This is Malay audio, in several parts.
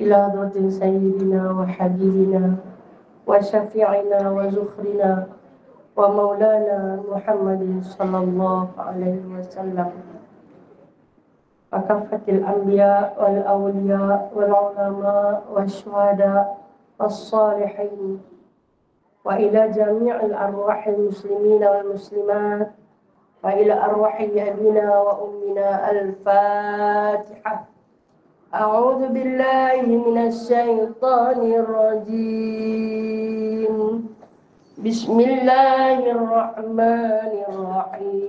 إلى حضرة سيدنا وحبيبنا وشفيعنا وزخرنا ومولانا محمد صلى الله عليه وسلم وكافة الأنبياء والأولياء والعلماء والشهداء والصالحين وإلى جميع الأرواح المسلمين والمسلمات وإلى أرواح أبينا وأمنا. الفاتحة. أعوذ بالله من الشيطان الرجيم. بسم الله الرحمن الرحيم.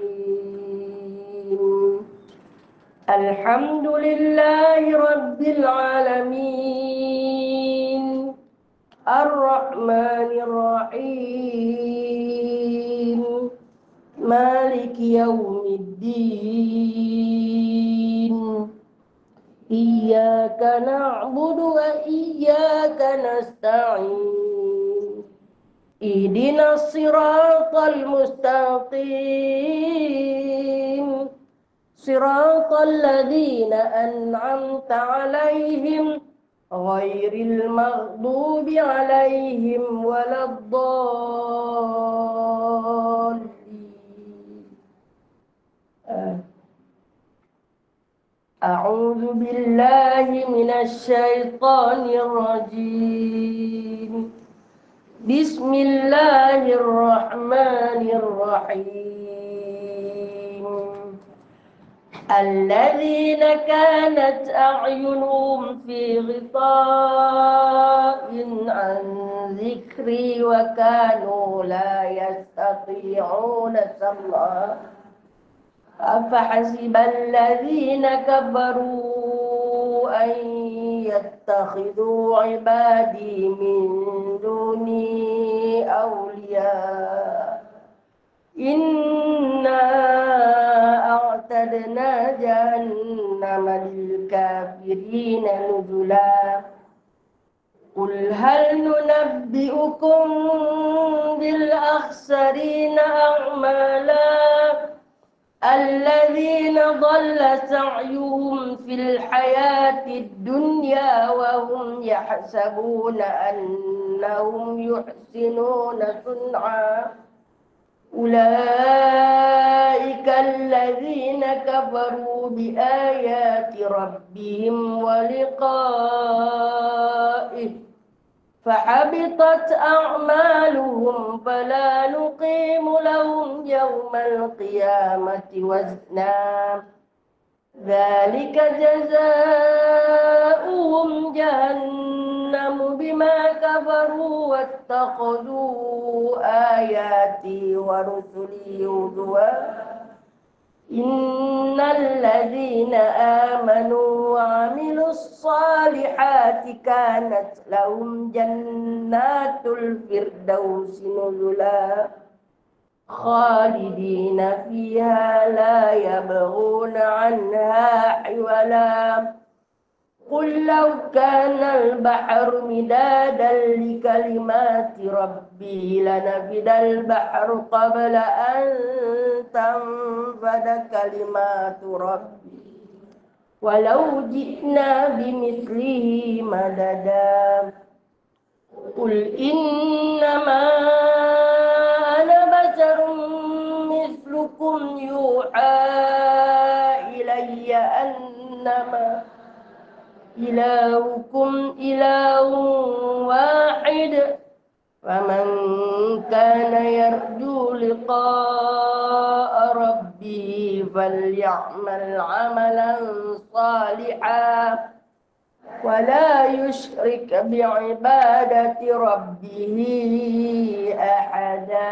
الحمد لله رب العالمين الرحمن الرحيم مالك يوم الدين. إياك نعبد وإياك نستعين. اهدنا الصراط المستقيم صراط الذين أنعمت عليهم غير المغضوب عليهم ولا الضالين. أعوذ بالله من الشيطان الرجيم. بسم الله الرحمن الرحيم. الذين كانت أعينهم في غطاء عن ذكري وكانوا لا يستطيعون سمعا أفحسب الذين كفروا أن يتخذوا عبادي من دوني أولياء إنا أعتدنا جهنم للكافرين نزلا. قل هل ننبئكم بالأخسرين أعمالا الذين ضل سعيهم في الحياة الدنيا وهم يحسبون أنهم يحسنون صنعا أولئك الذين كفروا بآيات ربهم ولقائه فحبطت أعمالهم فلا نقيم لهم يوم القيامة وزنا. ذلك جزاؤهم جهنم بما كفروا واتخذوا آياتي ورسلي هزوا. إن الذين آمنوا وعملوا الصالحات كانت لهم جنات الفردوس نزلا خالدين فيها لا يبغون عنها حولا. قل لو كان البحر مدادا لكلمات ربي لنفد البحر قبل أن تنفد كلمات ربي ولو جئنا بمثله مددا. قل إنما أنا بشر مثلكم يوحى إلي أنما إلهكم إله واحد فمن كان يرجو لقاء ربه فليعمل عملا صالحا ولا يشرك بعبادة ربه أحدا.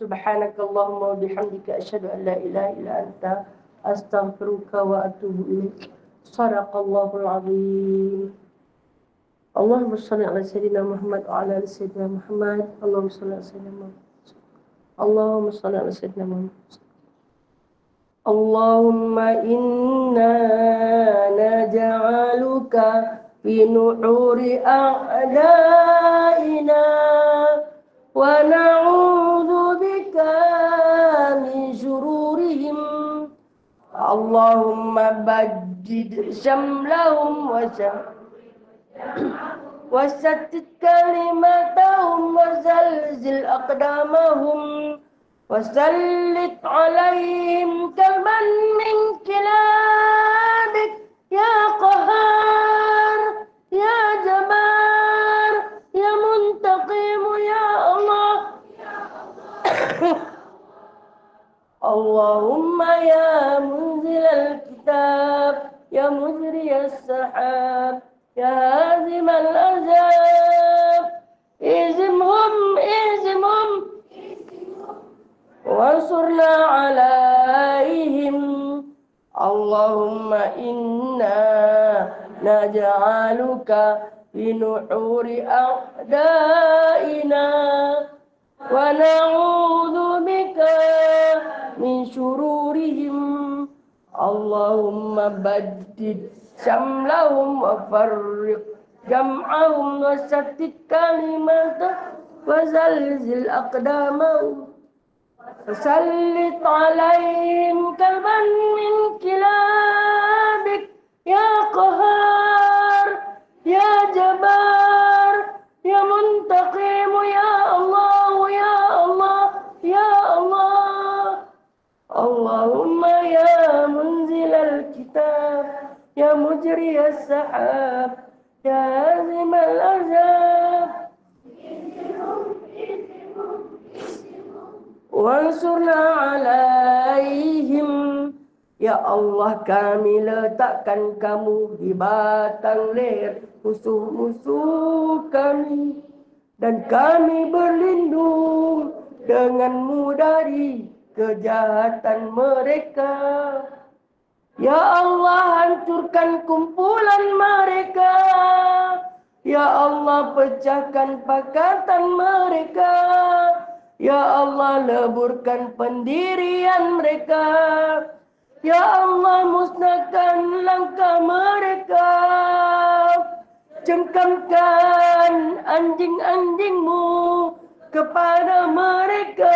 سبحانك اللهم وبحمدك أشهد أن لا إله إلا أنت أستغفرك وأتوب إليك. صدق الله العظيم. اللهم صل على سيدنا محمد وعلى آل سيدنا محمد. اللهم صل على سيدنا محمد. اللهم صل على سيدنا محمد. اللهم إنا نجعلك في نحور أعدائنا ونعوذ بك من شرورهم. اللهم بدد شملهم وشمل وشتت كلمتهم وزلزل أقدامهم وسلط عليهم كلبا من كلابك يا قهار يا جبار يا منتقم يا الله اللهم يا منزل الكتاب يا مجري السحاب يا هازم الأحزاب اهزمهم اهزمهم وانصرنا عليهم اللهم إنا نجعلك في نحور أعدائنا ونعوذ بك من شرورهم اللهم بدد شملهم وفرق جمعهم وشتت كلمتهم وزلزل أقدامهم وسلط عليهم كلبا من كلابك يا قهار يا جبار يا منتقم يا الله يا الله يا الله اللهم يا منزل الكتاب يا مجري السحاب يا هازم الأحزاب wansurna alaihim. Ya Allah, kami letakkan kamu di batang leher musuh-musuh kami, dan kami berlindung denganmu dari kejahatan mereka. Ya Allah, hancurkan kumpulan mereka. Ya Allah, pecahkan pakatan mereka. Ya Allah, leburkan pendirian mereka. Ya Allah, musnahkan langkah mereka. Cengkamkan anjing-anjingmu kepada mereka.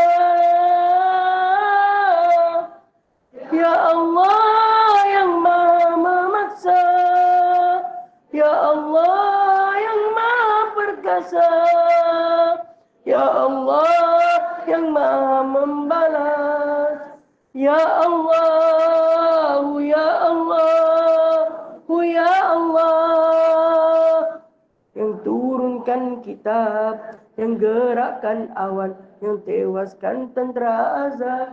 Ya Allah yang maha memaksa, Ya Allah yang maha perkasa, Ya Allah yang maha membalas, Ya Allah, Ya Allah, Ya Allah, yang turunkan kitab, yang gerakkan awan, yang tewaskan tentera azab.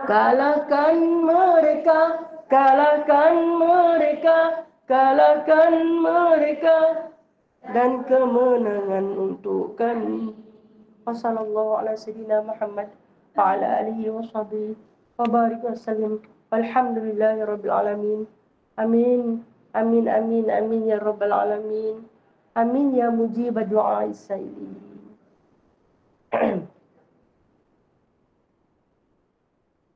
Kalahkan mereka, kalahkan mereka, kalahkan mereka, dan kemenangan untuk kami. Wassallallahu ala sayyidina Muhammad wa ala alihi wa sahbihi wa barik wa sallim. Walhamdulillahi rabbil alamin. Amin. Amin amin amin ya rabbal alamin. Amin ya mujib du'a as-sailin.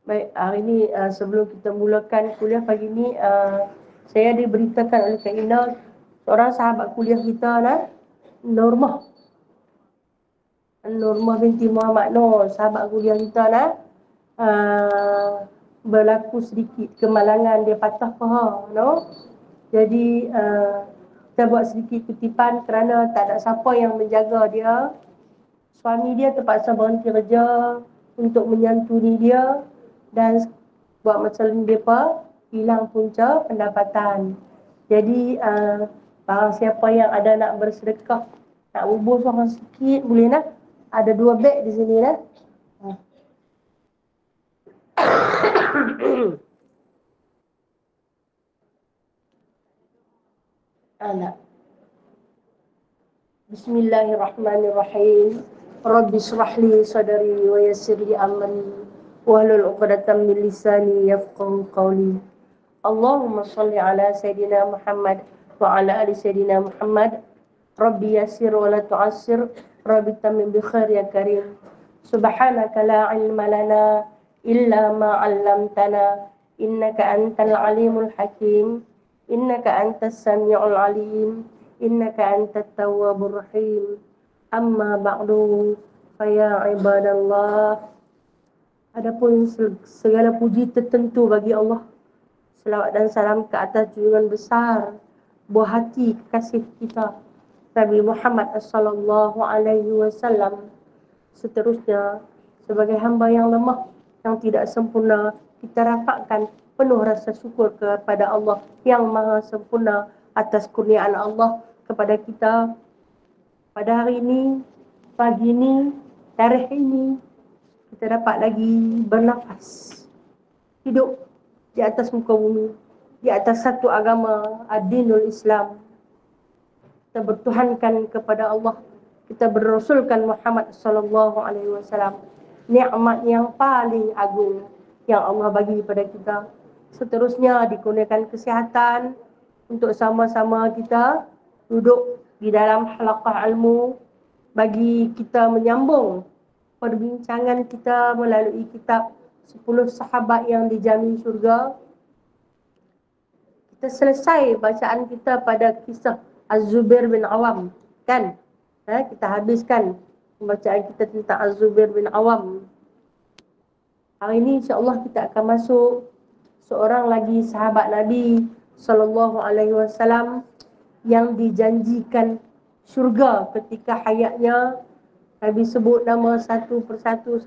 Baik, hari ini sebelum kita mulakan kuliah pagi ini, saya diberitakan oleh Kak Ina, seorang sahabat kuliah kita, Normah binti Muhammad Nur, sahabat kuliah kita, berlaku sedikit kemalangan, dia patah paha, Jadi kita buat sedikit kutipan kerana tak ada siapa yang menjaga dia. Suami dia terpaksa berhenti kerja untuk menyantuni dia, dan buat macam mereka hilang punca pendapatan. Jadi barang siapa yang ada nak bersedekah, nak hubur seorang sikit boleh ada 2 beg di sini Bismillahirrahmanirrahim. Rabbi shrah li sadri wa yassir li amri wahlul 'uqdatam min lisani yafqahu qawli. Allahumma shalli ala sayidina Muhammad wa ala ali sayidina Muhammad. Rabbi yassir wa la tu'assir, Rabbi tammim bi khair ya karim. Subhanaka la ilma lana illa ma 'allamtana, innaka antal alimul hakim, innaka antas samiul alim, innaka antat tawwabur rahim. Amma ba'du, fa ya ibadallah. Adapun segala puji tertentu bagi Allah. Selawat dan salam ke atas junjungan besar, buah hati kekasih kita, Nabi Muhammad sallallahu alaihi wasallam. Seterusnya, sebagai hamba yang lemah, yang tidak sempurna, kita rapatkan penuh rasa syukur kepada Allah yang maha sempurna atas kurniaan Allah kepada kita pada hari ini, pagi ini, tarikh ini, kita dapat lagi bernafas, hidup di atas muka bumi, di atas satu agama, ad-dinul Islam. Kita bertuhankan kepada Allah, kita berasulkan Muhammad sallallahu alaihi wasallam. Nikmat yang paling agung yang Allah bagi kepada kita. Seterusnya dikurniakan kesihatan untuk sama-sama kita duduk di dalam halaqah ilmu bagi kita menyambung perbincangan kita melalui kitab 10 sahabat yang dijamin syurga. Kita selesai bacaan kita pada kisah Az-Zubair bin Awam, kan? Kita habiskan pembacaan kita tentang Az-Zubair bin Awam. Hari ini insya-Allah kita akan masuk seorang lagi sahabat Nabi sallallahu alaihi wasallam yang dijanjikan syurga ketika hayatnya. Nabi sebut nama satu persatu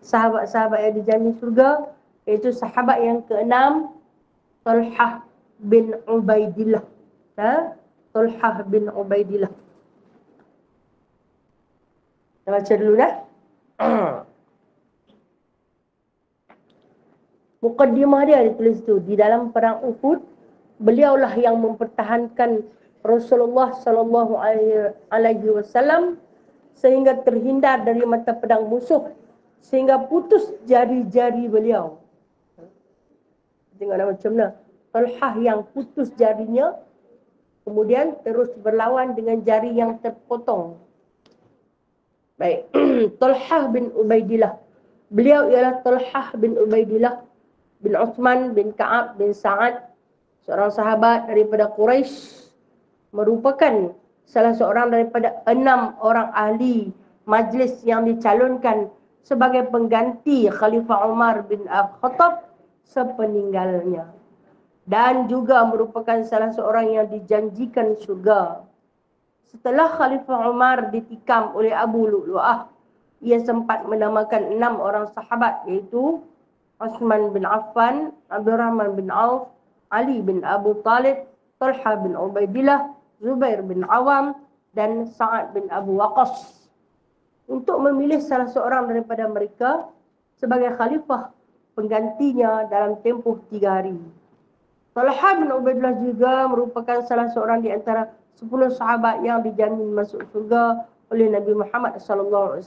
sahabat-sahabat yang dijamin syurga, iaitu sahabat yang ke-6, Talhah bin Ubaidillah. Talhah bin Ubaidillah. Kita baca dulu dah. Muqaddimah dia ditulis tu, di dalam perang Uhud, beliaulah yang mempertahankan Rasulullah sallallahu alaihi wasallam sehingga terhindar dari mata pedang musuh, sehingga putus jari-jari beliau. Tengoklah macam mana. Talhah yang putus jarinya, kemudian terus berlawan dengan jari yang terpotong. Baik. Talhah bin Ubaidillah. Beliau ialah Talhah bin Ubaidillah bin Uthman bin Ka'ab bin Sa'ad, seorang sahabat daripada Quraisy, merupakan salah seorang daripada 6 orang ahli majlis yang dicalonkan sebagai pengganti Khalifah Umar bin Khattab sepeninggalnya, dan juga merupakan salah seorang yang dijanjikan syurga. Setelah Khalifah Umar ditikam oleh Abu Lu'lu'ah, ia sempat menamakan 6 orang sahabat, iaitu Uthman bin Affan, Abdurrahman bin Auf, Ali bin Abu Talib, Talha bin Ubaidillah, Zubair bin Awam, dan Sa'ad bin Abu Waqqas, untuk memilih salah seorang daripada mereka sebagai khalifah penggantinya dalam tempoh 3 hari. Talha bin Ubaidillah juga merupakan salah seorang di antara 10 sahabat yang dijamin masuk surga oleh Nabi Muhammad SAW,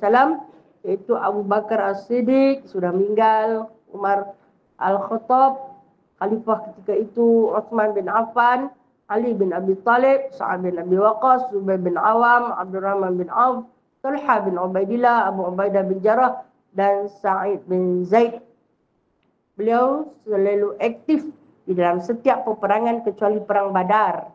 iaitu Abu Bakar As-Siddiq, sudah meninggal, Umar Al-Khattab, khalifah ketika itu, Uthman bin Affan, Ali bin Abi Talib, Sa'ad bin Abi Waqqas, Zubair bin Awam, Abdurrahman bin Auf, Talha bin Ubaidillah, Abu Ubaidah bin Jarrah, dan Sa'id bin Zaid. Beliau selalu aktif di dalam setiap peperangan kecuali perang Badar.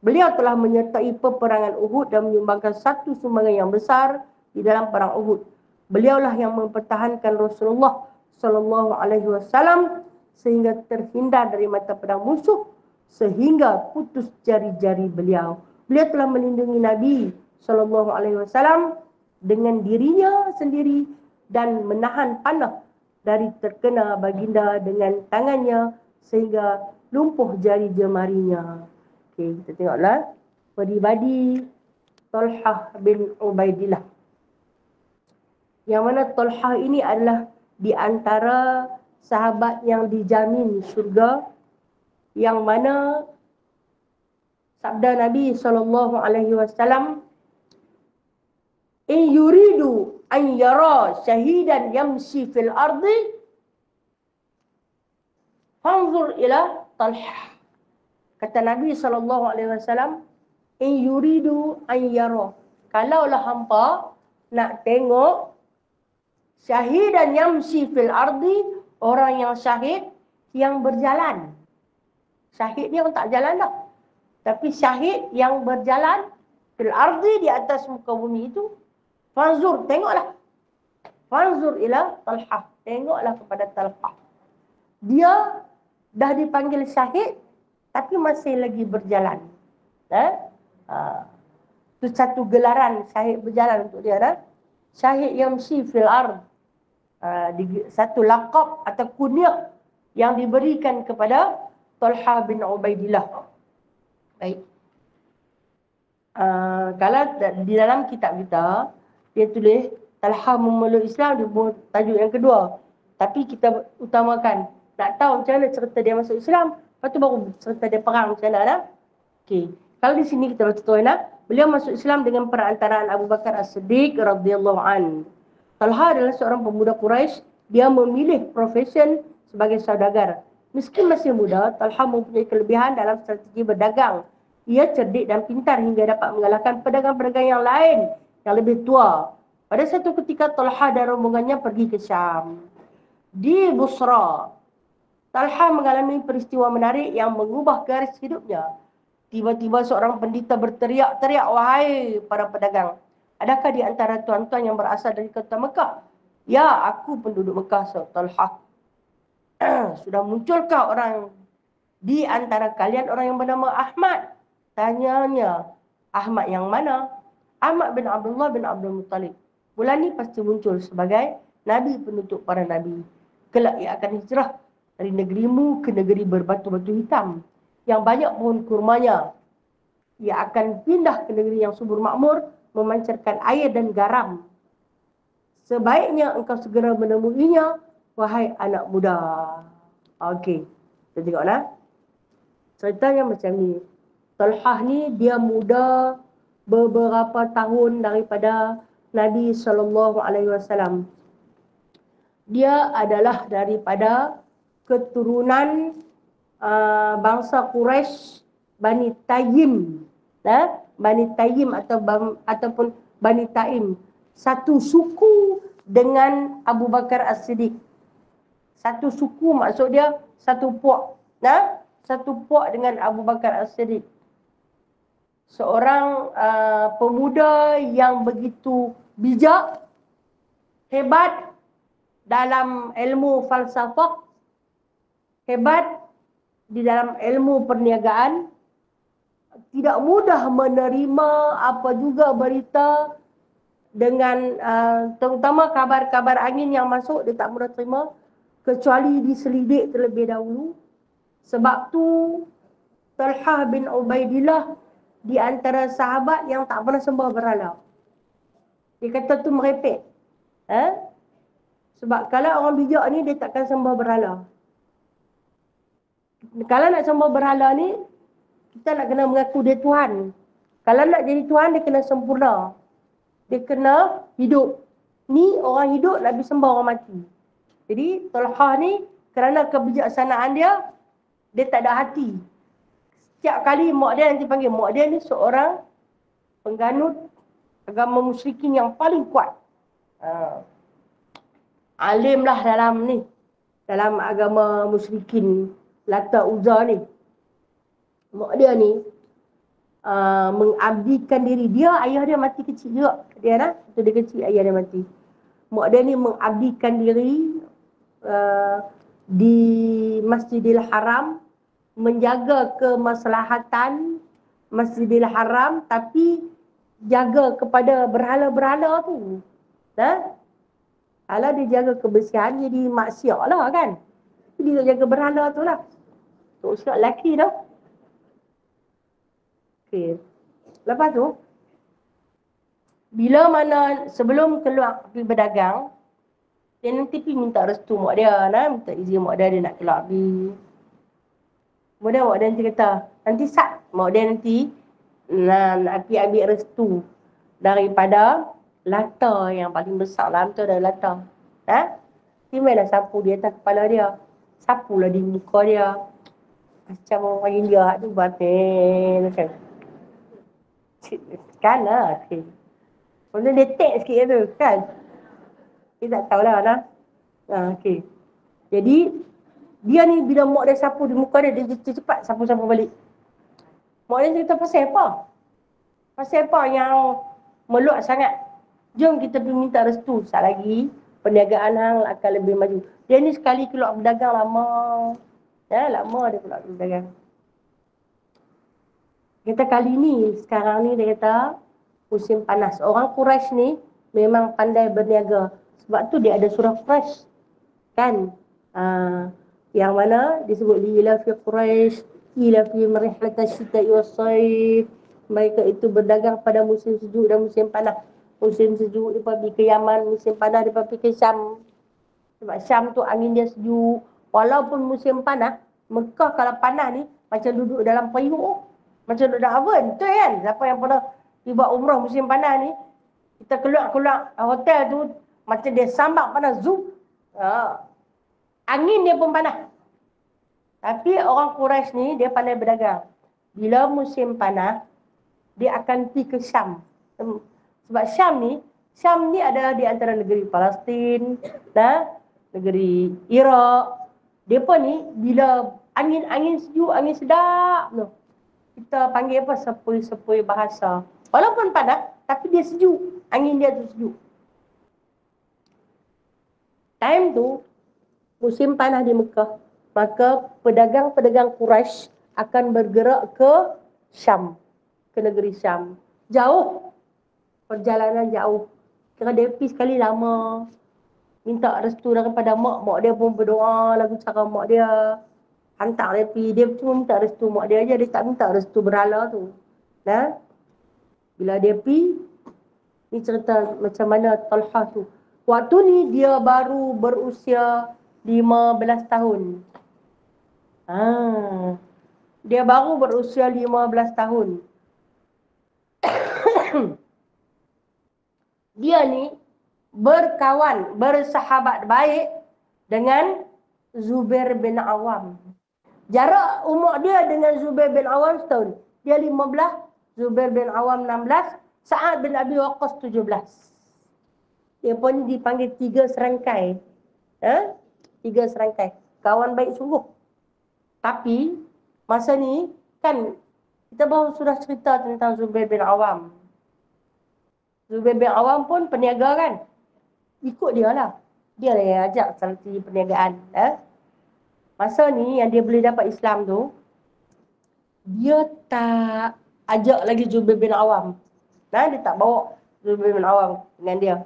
Beliau telah menyertai peperangan Uhud dan menyumbangkan satu sumbangan yang besar di dalam perang Uhud. Beliaulah yang mempertahankan Rasulullah sallallahu alaihi wasallam sehingga terhindar dari mata pedang musuh, sehingga putus jari-jari beliau. Beliau telah melindungi Nabi sallallahu alaihi wasallam dengan dirinya sendiri dan menahan panah dari terkena baginda dengan tangannya sehingga lumpuh jari jemarinya. Okey, kita tengoklah peribadi Talhah bin Ubaidillah. Yang mana Talhah ini adalah di antara sahabat yang dijamin syurga, yang mana sabda Nabi SAW, in yuridu an yara syahidan yamshi fil ardi fanzur ila Talhah. Kata Nabi SAW, in yuridu an yara, kalaulah hampa nak tengok syahidan yamshi fil ardi, orang yang syahid yang berjalan. Syahid ni orang tak jalan dah. Tapi syahid yang berjalan fil ardi, di atas muka bumi itu, fanzur, tengoklah. Fanzur ila Talhah, tengoklah kepada Talhah. Dia dah dipanggil syahid tapi masih lagi berjalan. Itu satu gelaran syahid berjalan untuk dia. Syahid yamshi fil ard. Satu laqab atau kunyah yang diberikan kepada Talha bin Ubaidillah. Baik. Kalau di dalam kitab kita, dia tulis Talha memeluk Islam, dia buat tajuk yang kedua. Tapi kita utamakan nak tahu macam mana cerita dia masuk Islam, lepas tu baru cerita dia perang macam mana. Okey. Kalau di sini kita baca tuan, beliau masuk Islam dengan perantaraan Abu Bakar As-Siddiq radhiyallahu an. Talha adalah seorang pemuda Quraisy. Dia memilih profesion sebagai saudagar. Meski masih muda, Talha mempunyai kelebihan dalam strategi berdagang. Ia cerdik dan pintar hingga dapat mengalahkan pedagang-pedagang yang lain yang lebih tua. Pada satu ketika, Talha dan rombongannya pergi ke Syam. Di Busra, Talha mengalami peristiwa menarik yang mengubah garis hidupnya. Tiba-tiba seorang pendeta berteriak-teriak, "Wahai para pedagang, adakah di antara tuan-tuan yang berasal dari kota Mekah?" "Ya, aku penduduk Mekah," sahabat Talha. "Sudah munculkah orang di antara kalian orang yang bernama Ahmad?" Tanyanya. "Ahmad yang mana?" "Ahmad bin Abdullah bin Abdul Muttalib. Bulan ini pasti muncul sebagai Nabi penutup para Nabi. Kelak ia akan hijrah dari negerimu ke negeri berbatu-batu hitam yang banyak pohon kurmanya. Ia akan pindah ke negeri yang subur makmur, memancarkan air dan garam. Sebaiknya engkau segera menemuinya, wahai anak muda." Okey, kita tengoklah. Ceritanya macam ni. Talha ni dia muda beberapa tahun daripada Nabi SAW. Dia adalah daripada keturunan bangsa Quraisy Bani Tayyim. Bani Tayyim ataupun Bani Taim. Satu suku dengan Abu Bakar As-Siddiq. Satu suku maksud dia satu puak. Satu puak dengan Abu Bakar As-Siddiq. Seorang pemuda yang begitu bijak, hebat dalam ilmu falsafah, hebat di dalam ilmu perniagaan, tidak mudah menerima apa juga berita dengan terutama kabar-kabar angin yang masuk, dia tak mudah terima kecuali diselidik terlebih dahulu. Sebab tu Talha bin Ubaidillah di antara sahabat yang tak pernah sembah berhala. Dia kata tu merepek. Sebab kalau orang bijak ni dia takkan sembah berhala. Kalau nak sembah berhala ni, kita nak kena mengaku dia Tuhan. Kalau nak jadi Tuhan, dia kena sempurna. Dia kena hidup. Ni orang hidup nak disembah orang mati. Jadi Talha ni kerana kebijaksanaan dia, dia tak ada hati. Setiap kali mak dia nanti panggil, mak dia ni seorang pengganut agama musyrikin yang paling kuat. Alim lah dalam agama musyrikin Lata Uzza ni. Mak dia ni mengabdikan diri. Ayah dia mati kecil juga. Waktu dia kecil ayah dia mati. Mak dia ni mengabdikan diri di Masjidil Haram, menjaga kemaslahatan Masjidil Haram, tapi jaga kepada berhala-berhala tu. Kalau dia jaga kebersihan, jadi maksiat lah kan. Dia jaga berhala tu lah. Tu usia lelaki tu. Okay. Lepas tu, bila mana sebelum keluar pergi berdagang, dia nanti pergi minta restu mak dia. Minta izin mak dia nak keluar pergi. Kemudian mak dia nanti kata, nanti mak dia nanti nak pergi ambil restu daripada Lata yang paling besar dalam tu adalah Lata. Timalah sapu di atas kepala dia. Sapulah di muka dia. Macam orang India tu batin kan. Kan lah. Kemudian dia tek sikit tu kan. Dia tak tahulah okay. Jadi dia ni bila mak dia sapu di muka dia, dia cepat sapu-sapu balik. Mak dia cerita pasal apa? Pasal apa yang meluat sangat? Jom kita pergi minta restu. Sekejap lagi perniagaan hang akan lebih maju. Dia ni sekali keluar berdagang lama. Lama dia keluar berdagang. Kita kali ni, sekarang ni dia kata musim panas. Orang Quraisy ni memang pandai berniaga. Sebab tu dia ada surah Quraisy. Kan? Yang mana disebut ila fi Quraisy, ila fi rihlata syita'i was-sayf. Mereka itu berdagang pada musim sejuk dan musim panas. Musim sejuk dia pergi ke Yaman, musim panas dia pergi ke Syam. Sebab Syam tu angin dia sejuk. Walaupun musim panas, Mekah kalau panas ni macam duduk dalam periuk. Macam duduk dalam oven. Betul kan? Siapa yang pernah tiba umrah musim panas ni, kita keluar hotel tu, macam dia sambak panas, zoom. Angin dia pun panas. Tapi orang Quraisy ni, dia pandai berdagang. Bila musim panas, dia akan pergi ke Syam. Sebab Syam ni adalah di antara negeri Palestin, negeri Iraq. Mereka ni, bila angin sejuk, angin sedap tu, kita panggil apa? Sepoi-sepoi bahasa. Walaupun panas, tapi dia sejuk. Angin dia tu sejuk. Time tu, musim panas di Mekah, maka pedagang-pedagang Quraisy akan bergerak ke Syam, ke negeri Syam. Jauh, perjalanan jauh. Kira dia pergi sekali lama, minta restu daripada mak dia pun berdoa lagu cara mak dia. Hantar dia pergi, dia cuma minta restu mak dia aja, dia tak minta restu berhala tu. Bila dia pergi, ni cerita macam mana Talhah tu. Waktu ni dia baru berusia 15 tahun. Dia baru berusia 15 tahun. Dia ni berkawan, bersahabat baik dengan Zubair bin Awam. Jarak umur dia dengan Zubair bin Awam setahun. Dia 15, Zubair bin Awam 16, Sa'ad bin Abi Waqqas 17. Dia pun dipanggil 3 serangkai. 3 serangkai. Kawan baik sungguh. Tapi, masa ni, kan, kita baru sudah cerita tentang Zubair bin Awam. Zubair bin Awam pun peniaga kan. Ikut dia lah. Dia lah yang ajak strategi perniagaan. Masa ni yang dia boleh dapat Islam tu, dia tak ajak lagi Zubair bin Awam. Dia tak bawa Zubair bin Awam dengan dia.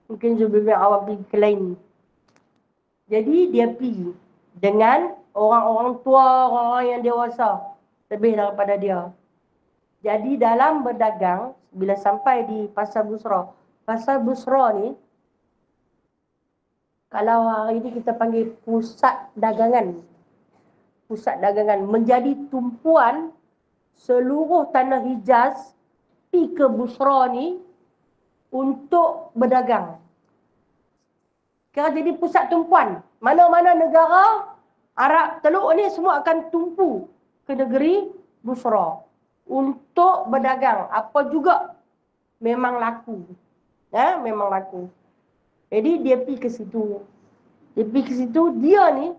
Mungkin Zubair bin Awam pergi ke lain. Jadi dia pergi dengan orang-orang tua, orang-orang yang dewasa. Lebih daripada dia. Jadi dalam berdagang, bila sampai di Pasar Busra. Pasar Busra ni, kalau hari ini kita panggil pusat dagangan. Pusat dagangan. Menjadi tumpuan seluruh tanah Hijaz pergi ke Busra ni untuk berdagang. Kira jadi pusat tumpuan. Mana-mana negara Arab Teluk ni semua akan tumpu ke negeri Busra untuk berdagang. Apa juga memang laku. Memang laku. Jadi dia pergi ke situ. Dia ni,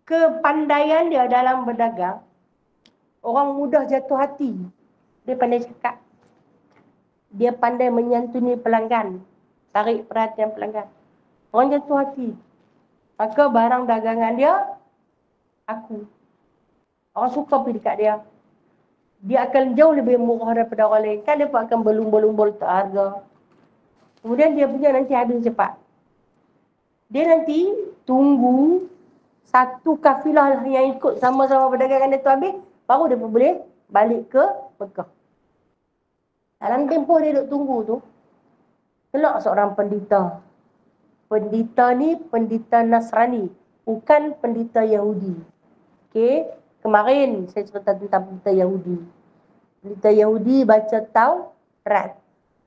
kepandaian dia dalam berdagang, orang mudah jatuh hati. Dia pandai cakap. Dia pandai menyantuni pelanggan. Tarik perhatian pelanggan. Orang jatuh hati. Maka barang dagangan dia, aku. Orang suka pergi dekat dia. Dia akan jauh lebih murah daripada orang lain. Kan dia pun akan berlumbur-lumbur letak harga. Kemudian dia punya nanti habis cepat. Dia nanti tunggu satu kafilah yang ikut sama-sama perdagangan dia tu habis, baru dia pun boleh balik ke Mekah. Dalam tempoh dia duduk tunggu tu, kelak seorang pendeta. Pendeta ni pendeta Nasrani, bukan pendeta Yahudi. Kemarin saya cerita tentang pendeta Yahudi. Pendeta Yahudi baca Taurat.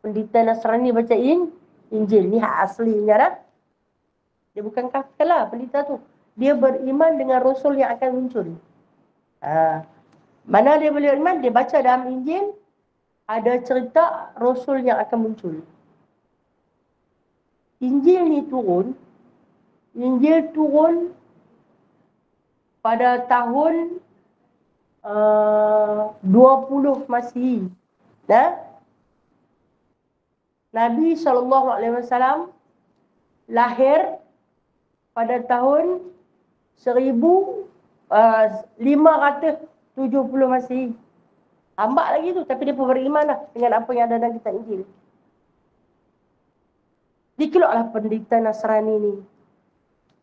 Pendeta Nasrani baca Injil. Ni hak aslinya dah. Dia bukan kafir lah pendeta tu. Dia beriman dengan Rasul yang akan muncul. Mana dia boleh beriman? Dia baca dalam Injil, ada cerita Rasul yang akan muncul. Injil turun pada tahun 20 Masihi. Nabi SAW lahir pada tahun 1570 Masihi. Hambak lagi tu, tapi dia pun beriman lah dengan apa yang ada dalam kitab Injil. Dikeloklah pendeta Nasrani ni.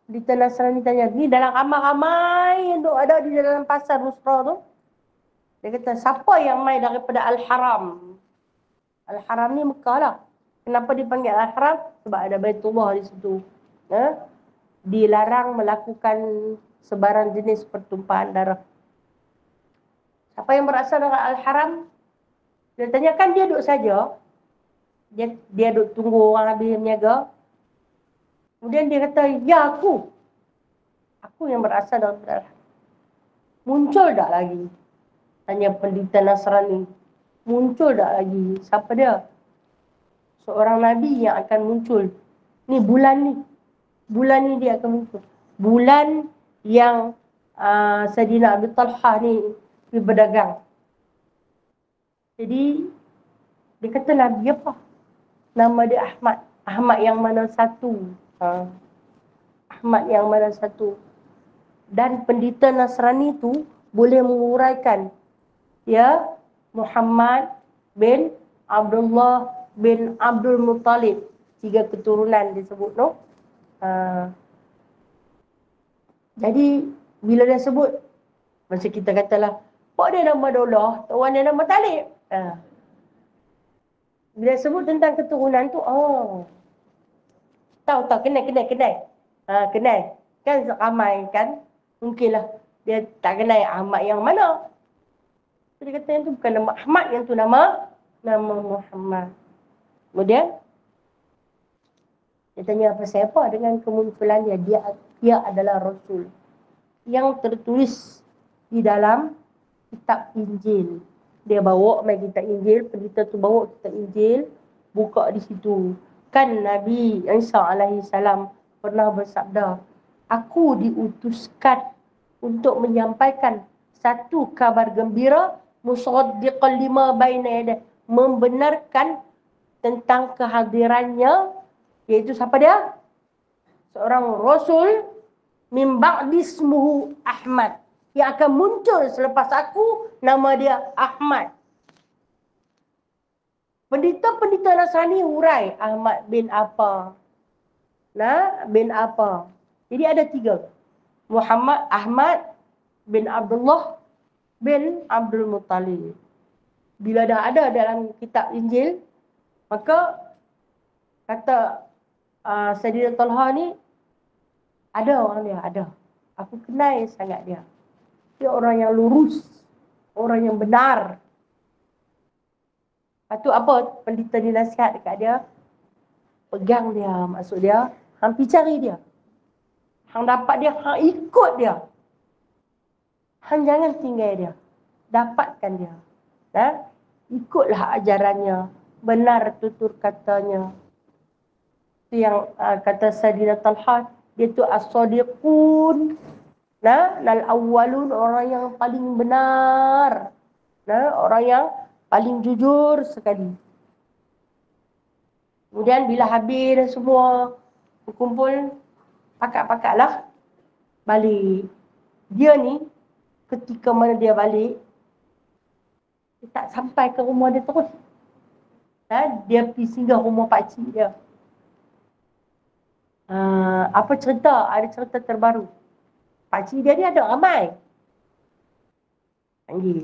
Pendeta Nasrani tanya, ni dalam ramai-ramai yang ada di dalam pasar Busra tu. Dia kata, siapa yang mai daripada Al-Haram? Al-Haram ni Mekah lah. Kenapa dipanggil Al-Haram? Sebab ada Baitullah di situ. Dilarang melakukan sebarang jenis pertumpahan darah. Siapa yang berasal dari Al-Haram? Dia tanya, kan dia duduk saja. Dia duduk tunggu orang habis berniaga. Kemudian dia kata, ya aku. Aku yang berasal dari Al-Haram. Muncul tak lagi? Tanya pendeta Nasrani. Muncul tak lagi? Siapa dia? Seorang Nabi yang akan muncul. Ni bulan ni. Bulan ni dia akan muncul. Bulan yang Sayyidina Abi Talha ni berdagang. Jadi, dia kata Nabi apa? Nama dia Ahmad. Ahmad yang mana satu? Ahmad yang mana satu? Dan pendeta Nasrani tu boleh menguraikan. Ya, Muhammad bin Abdullah bin Abdul Muttalib. 3 keturunan disebut tu. Jadi, bila dia sebut, macam kita katalah, Pak dia nama Daulah, tuan dia nama Talib. Bila sebut tentang keturunan tu, tahu, kenal. Kenal. Kan ramai kan, mungkinlah dia tak kenal Ahmad yang mana. Dia kata yang tu bukan nama Ahmad, yang tu nama Muhammad. Kemudian, dia tanya apa siapa dengan kemunculan dia adalah Rasul yang tertulis di dalam kitab Injil. Dia bawa main kitab Injil, pendeta tu bawa kitab Injil, buka di situ. Kan Nabi Isa alaihi salam pernah bersabda, aku diutuskan untuk menyampaikan satu kabar gembira, musaddiqan lima baina yadah, membenarkan tentang kehadirannya, iaitu siapa dia? Seorang Rasul min ba'di ismuhu Ahmad, yang akan muncul selepas aku, nama dia Ahmad. Pendeta-pendeta Nasrani hurai Ahmad bin apa? Bin apa? Jadi ada 3. Muhammad Ahmad bin Abdullah bin Abdul Muttalib. Bila dah ada dalam kitab Injil, maka kata Sayyidina Talha ni, ada orang dia, ada. Aku kenal sangat dia. Dia orang yang lurus, orang yang benar. Lepas tu apa? Pendeta dinasihat dekat dia, pegang dia, maksud dia, hang pergi cari dia. Hang dapat dia, hang ikut dia. Hang jangan tinggal dia. Dapatkan dia. Ikutlah ajarannya. Benar tutur katanya. Itu yang kata Sayyidina Talha, dia tu as-sadiqun. Al-awwalun, orang yang paling benar. Orang yang paling jujur sekali. Kemudian bila habis dah semua berkumpul, pakat-pakatlah balik. Dia ni, ketika mana dia balik, dia tak sampai ke rumah dia terus. Dia pergi singgah rumah pakcik dia. Apa cerita? Ada cerita terbaru. Pakcik dia ni ada ramai. Panggil.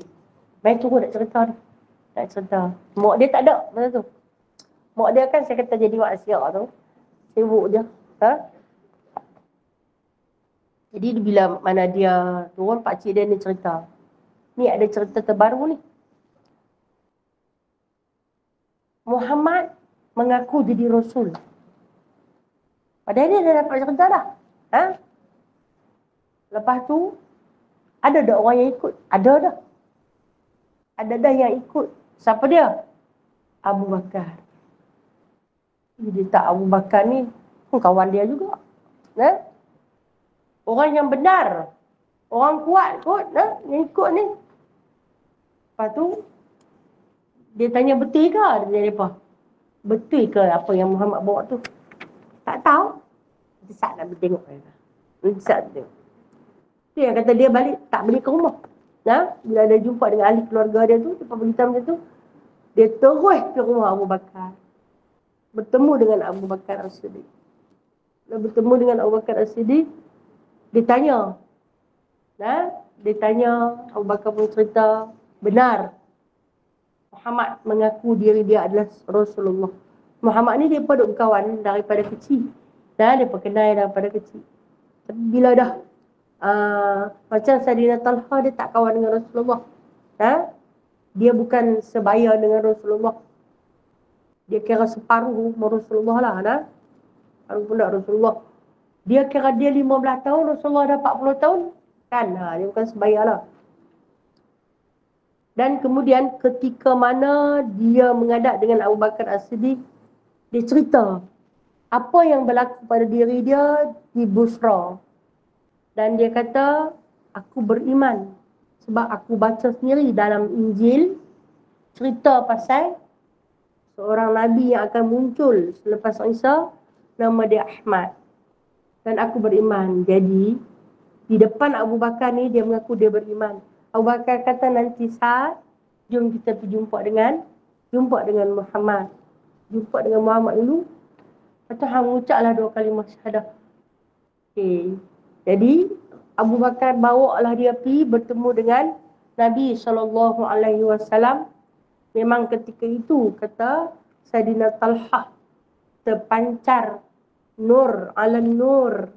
Main turun nak cerita ni. Nak cerita. Mak dia tak ada masa tu. Mak dia kan saya kata jadi maksiat tu. Sibuk je. Jadi bila mana dia turun, pakcik dia ni cerita. Ni ada cerita terbaru ni. Muhammad mengaku jadi Rasul. Padahal dia dah dapat cerita dah. Lepas tu, ada dah orang yang ikut. Ada dah. Ada dah yang ikut. Siapa dia? Abu Bakar. Dia tak Abu Bakar ni, kawan dia juga. Orang yang benar. Orang kuat kot, yang ikut ni. Lepas tu, dia tanya betul ke? Dia tanya apa? Betul ke apa yang Muhammad bawa tu? Tak tahu. Desak nak bertengok. Desak tengok. Tu yang kata dia balik, tak balik ke rumah. Bila dia jumpa dengan ahli keluarga dia tu, dia beritahu macam tu, dia terus ke rumah Abu Bakar. Bertemu dengan Abu Bakar As-Siddiq. Dia bertemu dengan Abu Bakar As-Siddiq, dia tanya. Dia tanya, Abu Bakar pun cerita, benar Muhammad mengaku diri dia adalah Rasulullah. Muhammad ni dia duk berkawan daripada kecil. Dia kenal daripada kecil. Tapi bila dah macam Saidina Talha, dia tak kawan dengan Rasulullah. Dia bukan sebaya dengan Rasulullah. Dia kira separuh Rasulullah lah. Separuh pula Rasulullah. Dia kira dia 15 tahun, Rasulullah dah 40 tahun. Kan? Dia bukan sebaya lah. Dan kemudian ketika mana dia menghadap dengan Abu Bakar As-Siddiq, dia cerita apa yang berlaku pada diri dia di Busra. Dan dia kata, aku beriman sebab aku baca sendiri dalam Injil cerita pasal seorang Nabi yang akan muncul selepas Isa, nama dia Ahmad. Dan aku beriman. Jadi, di depan Abu Bakar ni dia mengaku dia beriman. Abu Bakar kata nanti saat, jom kita pergi jumpa dengan Muhammad. Jumpa dengan Muhammad dulu. Kata hang ucaplah 2 kalimah syahadah. Okey. Jadi Abu Bakar bawa lah dia pergi bertemu dengan Nabi SAW. Memang ketika itu kata Saidina Talha terpancar nur ala nur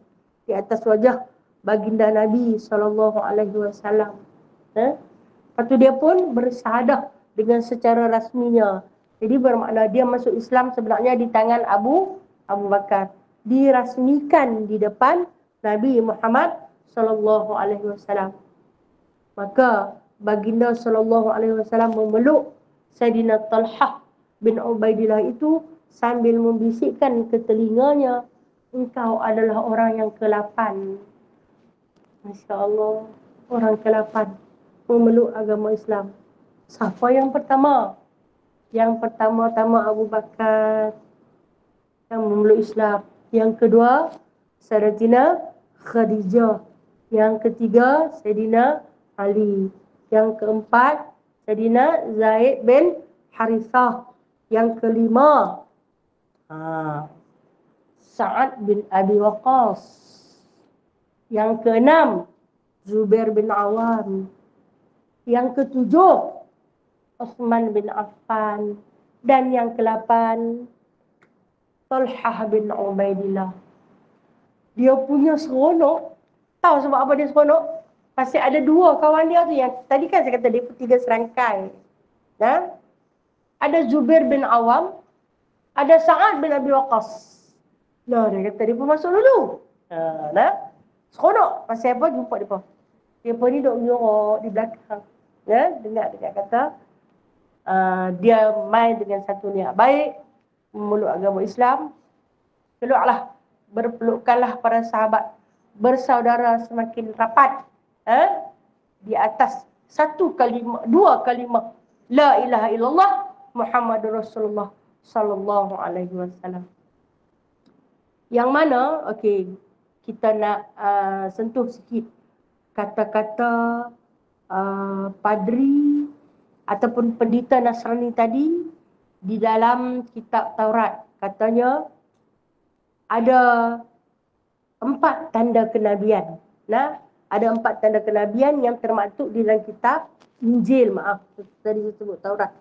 di atas wajah baginda Nabi SAW. Lepas tu dia pun bersyahadah dengan secara rasminya. Jadi bermakna dia masuk Islam sebenarnya di tangan Abu Bakar. Dirasmikan di depan Nabi Muhammad SAW. Maka baginda SAW memeluk Saidina Talha bin Ubaidillah itu sambil membisikkan ke telinganya, engkau adalah orang yang ke-8. Masya Allah, orang ke-8 memeluk agama Islam. Siapa yang pertama? Yang pertama-tama Abu Bakar yang memeluk Islam. Yang kedua, Sayyidatina Khadijah. Yang ketiga, Sayyidina Ali. Yang keempat, Sayyidina Zaid bin Harithah. Yang kelima, Sa'ad bin Abi Waqqas. Yang keenam, Zubair bin Awam. Yang ketujuh, Uthman bin Affan. Dan yang ke-8, Talhah bin Ubaidillah. Dia punya seronok. Tahu sebab apa dia seronok? Pasal ada 2 kawan dia tu yang tadi kan saya kata dia 3 serangkai. Ada Zubair bin Awam, ada Sa'ad bin Abi Waqqas. Dia kata dia pun masuk dulu. Seronok. Pasal apa? Jumpa dia pun. Dia pun ni duk menyorok di belakang. Dengar kata dia main dengan satu niat baik, memeluk agama Islam. Keluarlah, berpelukanlah para sahabat, bersaudara semakin rapat di atas 1 kalimah, 2 kalimah la ilaha illallah Muhammadur Rasulullah sallallahu alaihi wasallam. Yang mana kita nak sentuh sikit kata-kata padri ataupun pendeta Nasrani tadi di dalam kitab Taurat. Katanya ada 4 tanda kenabian. Ada 4 tanda kenabian yang termaktub di dalam kitab Injil. Tadi saya sebut Taurat.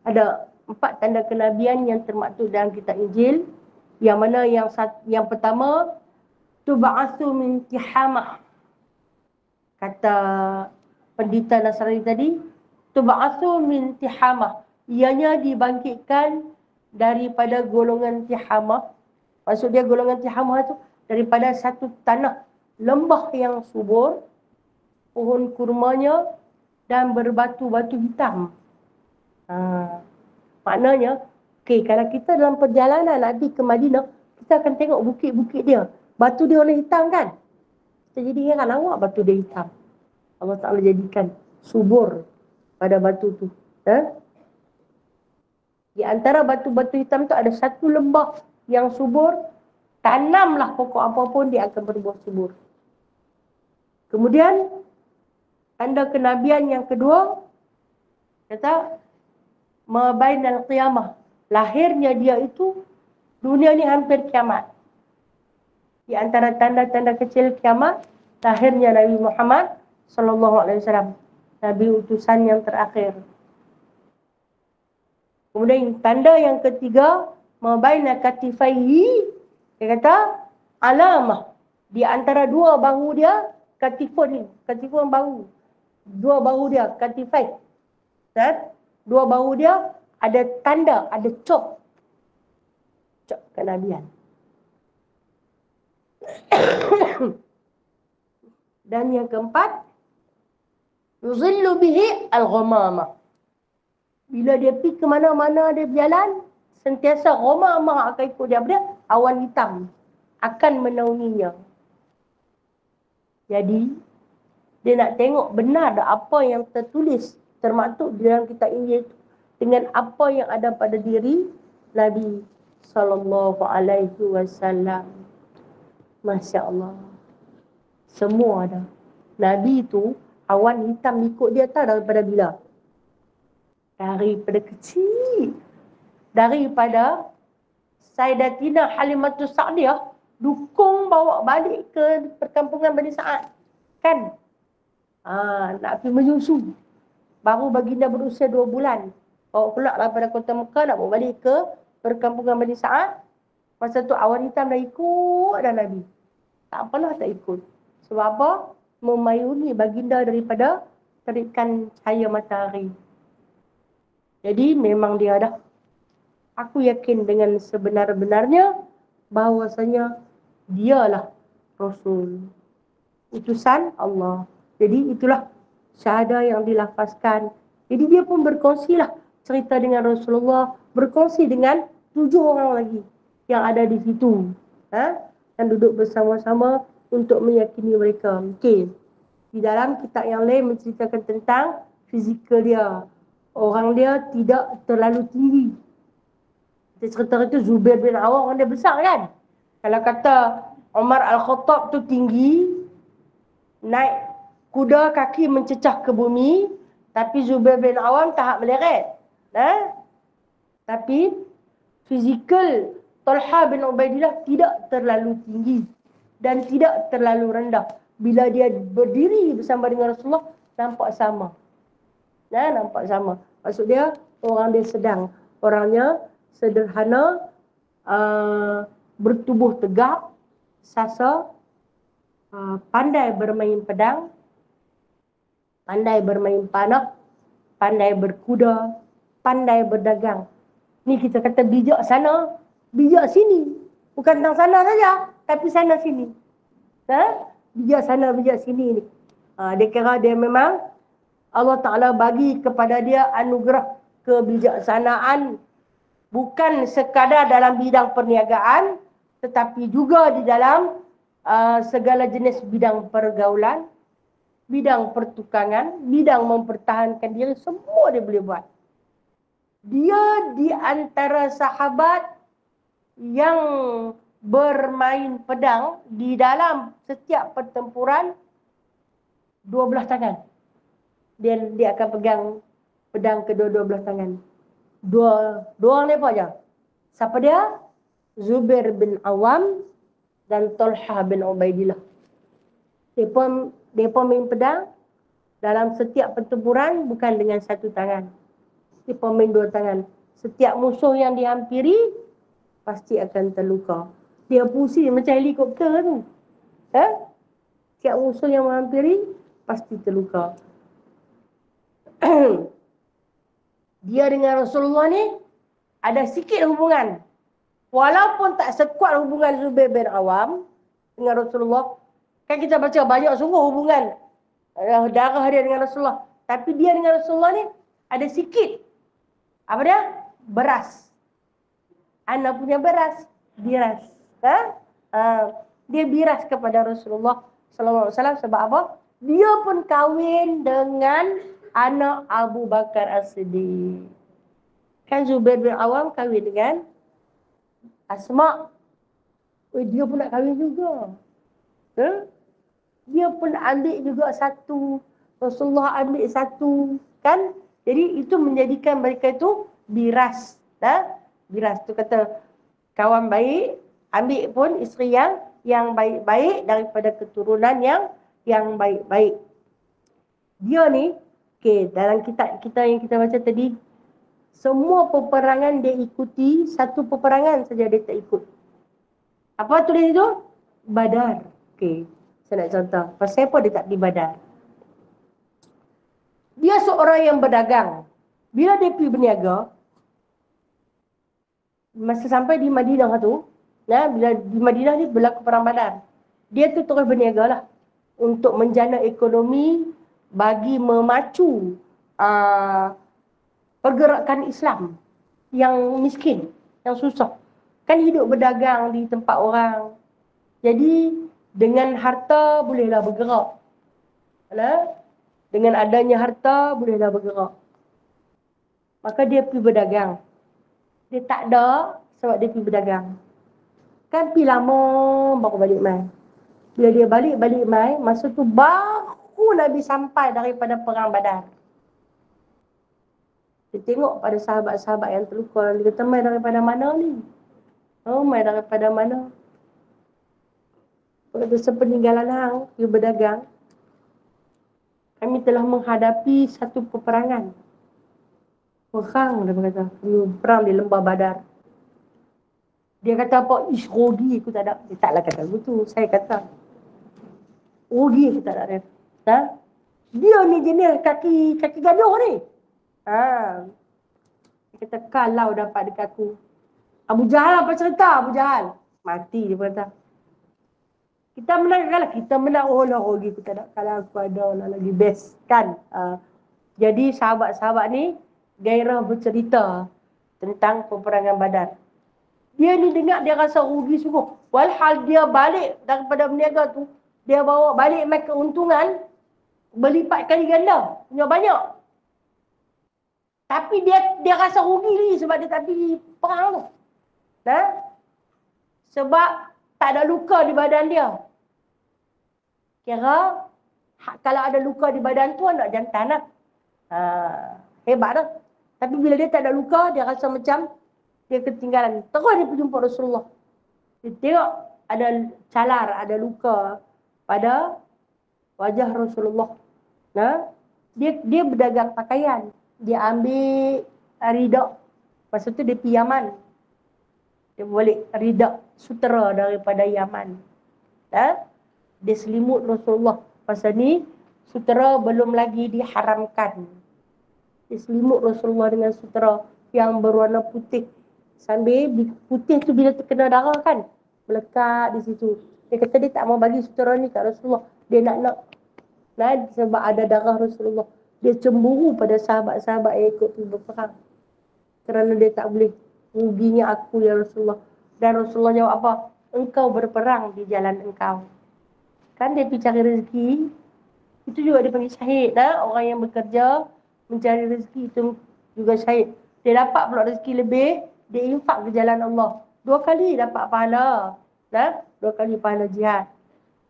Ada 4 tanda kenabian yang termaktub dalam kitab Injil. Yang mana yang pertama, tub'atsu min tihamah. Kata pendeta Nasrani tadi, tub'atsu min tihamah. Ianya dibangkitkan daripada golongan tihamah. Maksud dia golongan tihamah itu daripada satu tanah lembah yang subur, pohon kurmanya dan berbatu-batu hitam. Maknanya, kalau kita dalam perjalanan Nabi ke Madinah, kita akan tengok bukit-bukit dia. Batu dia warna hitam kan? Kita jadi heran, awak batu dia hitam. Allah Ta'ala jadikan subur pada batu tu. Di antara batu-batu hitam tu ada satu lembah yang subur. Tanamlah pokok apapun, dia akan berbuah subur. Kemudian Tanda kenabian yang kedua, kata mabainal qiyamah. Lahirnya dia itu, dunia ni hampir kiamat. Di antara tanda-tanda kecil kiamat, lahirnya Nabi Muhammad sallallahu alaihi wasallam, Nabi utusan yang terakhir. Kemudian tanda yang ketiga, mabaina katifaihi, dia kata alamah. Di antara dua bahu dia, katifun bahu. Dua bahu dia, katifai. Dan dua bahu dia ada tanda, ada cop kenabian. Dan yang keempat, yuzillu bihi al-ghamamah. Bila dia pergi ke mana-mana dia berjalan, sentiasa ghamamah akan ikut dia. Dia awan hitam akan menaunginya. Jadi, dia nak tengok benar dah apa yang tertulis, termaktub di dalam kitab Injil dengan apa yang ada pada diri Nabi sallallahu alaihi wasallam. Masya Allah. Semua ada. Nabi tu awan hitam ikut dia tahu daripada bila? Daripada kecil. Daripada Sayyidatina Halimatus Sa'diyah dukung bawa balik ke perkampungan Bani Sa'ad. Kan? Nak pergi menyusu. Baru baginda berusia 2 bulan. Bawa keluar daripada kota Mekah nak bawa balik ke perkampungan Bani Sa'ad. Masa tu awan hitam dah ikut dah Nabi. Tak apalah tak ikut. Sebab apa? Memayungi baginda daripada terikan cahaya matahari. Jadi memang dia dah. Aku yakin dengan sebenar-benarnya bahawasanya dialah Rasul. Utusan Allah. Jadi itulah syahadah yang dilafazkan. Jadi dia pun berkongsilah cerita dengan Rasulullah. Berkongsi dengan 7 orang lagi yang ada di situ. Dan duduk bersama-sama untuk meyakini mereka. Okey. Di dalam kitab yang lain menceritakan tentang fizikal dia. Orang dia tidak terlalu tinggi. Kita cerita itu Zubair bin Awam, orang dia besar kan? Kalau kata Umar Al-Khattab tu tinggi, naik kuda kaki mencecah ke bumi, tapi Zubair bin Awam tahap meleret. Tapi fizikal Talha bin Ubaidillah tidak terlalu tinggi dan tidak terlalu rendah. Bila dia berdiri bersama dengan Rasulullah, nampak sama. Nampak sama. Maksud dia, orang dia sedang. Orangnya sederhana, bertubuh tegak, sasa, pandai bermain pedang, pandai bermain panah, pandai berkuda, pandai berdagang. Ni kita kata bijak sana, bijak sini. Bukan tentang sana saja, tapi sana sini. Bijak sana, bijak sini ni. Dia kira dia memang Allah Ta'ala bagi kepada dia anugerah kebijaksanaan. Bukan sekadar dalam bidang perniagaan, tetapi juga di dalam segala jenis bidang pergaulan, bidang pertukangan, bidang mempertahankan diri, semua dia boleh buat. Dia di antara sahabat yang bermain pedang di dalam setiap pertempuran 12 tangan. Dia akan pegang pedang kedua-dua belah tangan. Dua orang lepas je. Siapa dia? Zubair bin Awam dan Talha bin Ubaidillah. Dia pun main pedang dalam setiap pertempuran bukan dengan satu tangan. Dia pun main 2 tangan. Setiap musuh yang dihampiri pasti akan terluka. Dia pusing macam helikopter tu. Setiap musuh yang menghampiri pasti terluka. Dia dengan Rasulullah ni ada sikit hubungan. Walaupun tak sekuat hubungan Zubair bin Awam dengan Rasulullah. Kan kita baca banyak sungguh hubungan darah dia dengan Rasulullah. Tapi dia dengan Rasulullah ni ada sikit. Apa dia? Beras. Anak punya beras, biras. Dia biras kepada Rasulullah sallallahu alaihi wasallam sebab apa? Dia pun kahwin dengan anak Abu Bakar As-Siddiq. Kan Zubair bin Awam kahwin dengan Asma. Dia pun nak kahwin juga. Dia pun ambil juga satu Rasulullah ambil satu, kan? Jadi itu menjadikan mereka itu biras. Biras tu kata kawan baik, ambil pun isteri yang baik-baik daripada keturunan yang baik-baik. Dia ni, dalam kitab kita yang kita baca tadi, semua peperangan dia ikuti, satu peperangan saja dia tak ikut. Apa tulis itu? Badar. Saya nak contoh. Pasal apa dia tak pergi Badar? Dia seorang yang berdagang. Bila dia pergi berniaga, masa sampai di Madinah tu, bila di Madinah ni berlaku perang Badar, dia tu terus berniaga lah untuk menjana ekonomi bagi memacu pergerakan Islam yang miskin, yang susah. Kan hidup berdagang di tempat orang. Jadi dengan harta bolehlah bergerak. Dengan adanya harta bolehlah bergerak. Maka dia pergi berdagang. Dia tak ada sebab dia pergi berdagang. Kan pergi lama baru balik mai. Bila dia balik mai, masa tu baru Nabi sampai daripada perang Badar. Dia tengok pada sahabat-sahabat yang terluka. Dia kata, mai daripada mana ni? Mai daripada mana? Dia kata, sepeninggalan hang, dia berdagang. Kami telah menghadapi satu peperangan. Perang, dia berkata. Perang di lembah Badar. Dia kata apa? Ish, rugi aku tak ada. Dia taklah kata begitu. Saya kata, rugi aku tak ada. Dia ni jenis kaki gaduh ni. Dia kata, kalau dapat dekat aku. Abu Jahal apa cerita? Abu Jahal. Mati dia kata. Kita menang kalah. Kita menang. Oh lah rugi aku tak ada. Kalau aku ada lah lagi best. Kan? Jadi sahabat-sahabat ni gairah bercerita tentang peperangan Badar. Dia ni dengar dia rasa rugi sungguh. Walhal dia balik daripada berniaga tu. Dia bawa balik mai keuntungan berlipat kali ganda. Punya banyak. Tapi dia rasa rugi ni sebab dia tak pergi perang tu. Sebab tak ada luka di badan dia. Kira kalau ada luka di badan tu anak jantan lah. Hebat dah. Tapi bila dia tak ada luka, dia rasa macam dia ketinggalan. Terus dia pergi jumpa Rasulullah. Dia tengok ada calar, ada luka pada wajah Rasulullah. Dia berdagang pakaian. Dia ambil ridak. Masa tu dia pergi Yaman. Dia balik ridak sutera daripada Yaman. Dia selimut Rasulullah. Pasal ni sutera belum lagi diharamkan. Dia selimut Rasulullah dengan sutera yang berwarna putih. Sambil putih tu bila terkena darah kan, melekat di situ. Dia kata dia tak mau bagi sutera ni kat Rasulullah. Dia nak. Sebab ada darah Rasulullah. Dia cemburu pada sahabat-sahabat yang ikut pergi berperang. Kerana dia tak boleh. Ruginya aku ya Rasulullah. Dan Rasulullah jawab apa? Engkau berperang di jalan engkau. Kan dia pergi cari rezeki. Itu juga dia panggil syahid. Orang yang bekerja mencari rezeki itu juga syahid. Dia dapat pula rezeki lebih. Dia infak ke jalan Allah. 2 kali dapat pahala. 2 kali pahala jihad.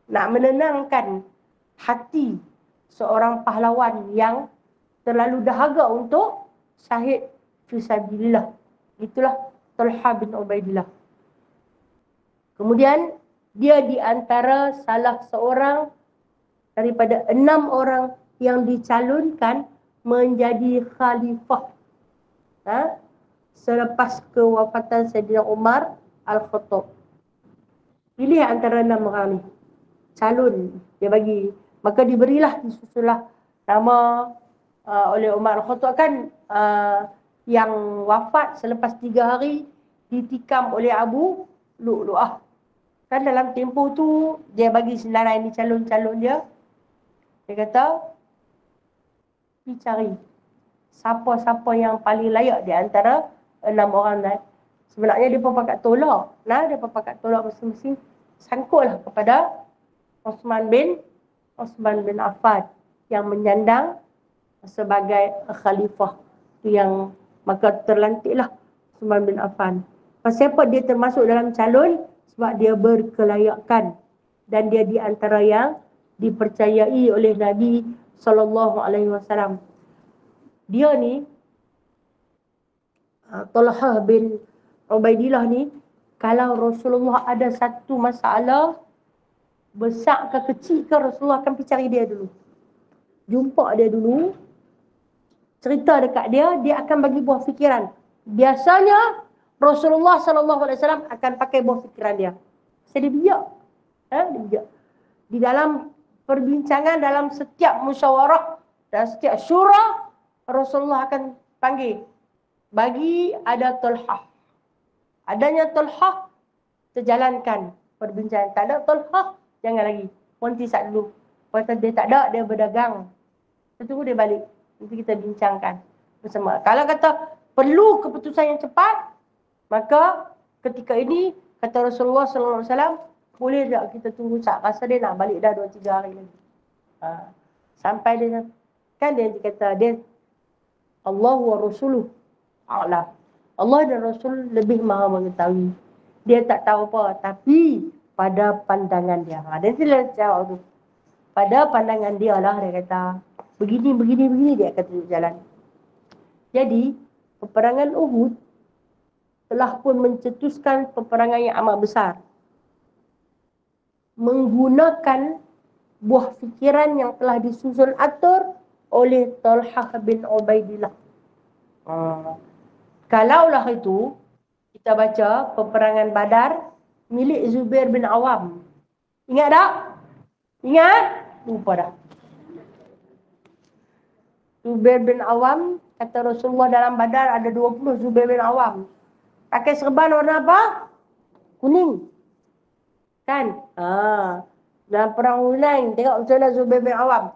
Nak menenangkan hati seorang pahlawan yang terlalu dahaga untuk syahid fisabilillah. Itulah Talha bin Ubaidillah. Kemudian dia di antara salah seorang daripada 6 orang yang dicalonkan menjadi khalifah. Selepas kewafatan Saidina Umar Al-Khattab. Pilih antara 6 orang ni. Calon dia bagi. Maka disusulah nama oleh Umar Al-Khattab kan yang wafat selepas 3 hari ditikam oleh Abu Lu'lu'ah. Kan dalam tempoh tu dia bagi senarai ni calon-calon dia. Dia kata, pergi cari siapa-siapa yang paling layak di antara 6 orang ni. Sebenarnya dia pun pakat tolak. Dia pun pakat tolak masing-masing. Sangkutlah kepada Osman bin Affan yang menyandang sebagai khalifah. Itu yang maka terlantiklah Osman bin Affan. Pasal apa dia termasuk dalam calon? Sebab dia berkelayakan dan dia di antara yang dipercayai oleh Nabi sallallahu alaihi wasallam. Dia ni Talhah bin Ubaidillah ni, kalau Rasulullah ada satu masalah besar ke kecil ke, Rasulullah akan pergi cari dia dulu. Jumpa dia dulu, cerita dekat dia, dia akan bagi buah fikiran. Biasanya Rasulullah SAW akan pakai buah fikiran dia. Dia bijak. Dia bijak. Di dalam perbincangan, dalam setiap musyawarah dan setiap syura, Rasulullah akan panggil, bagi ada Talhah. Adanya Talhah, terjalankan perbincangan. Tak ada Talhah, jangan lagi. Berhenti sat dulu. Pasal dia tak ada, dia berdagang. Tunggu dia balik. Nanti kita bincangkan bersama. Kalau kata perlu keputusan yang cepat, maka ketika ini, kata Rasulullah SAW, boleh tak kita tunggu sat? Rasa dia nak balik dah 2-3 hari lagi. Sampai dia, kan dia kata, dia Allah wa Rasuluh a'lam. Allah dan Rasul lebih maha mengetahui. Dia tak tahu apa, tapi pada pandangan dia. Dia tidak jawab tu. Pada pandangan dia lah, dia kata, begini, dia akan tunjuk jalan. Jadi, peperangan Uhud telah pun mencetuskan peperangan yang amat besar. Menggunakan buah fikiran yang telah disusun atur oleh Talhah bin Ubaidillah. Kalaulah itu, kita baca peperangan Badar milik Zubair bin Awam. Ingat tak? Ingat? Lupa dah. Zubair bin Awam, kata Rasulullah dalam Badar ada 20 Zubair bin Awam. Pakai serban warna apa? Kuning. Kan? Dalam perang Hunain, tengok macam mana Zubair bin Awam.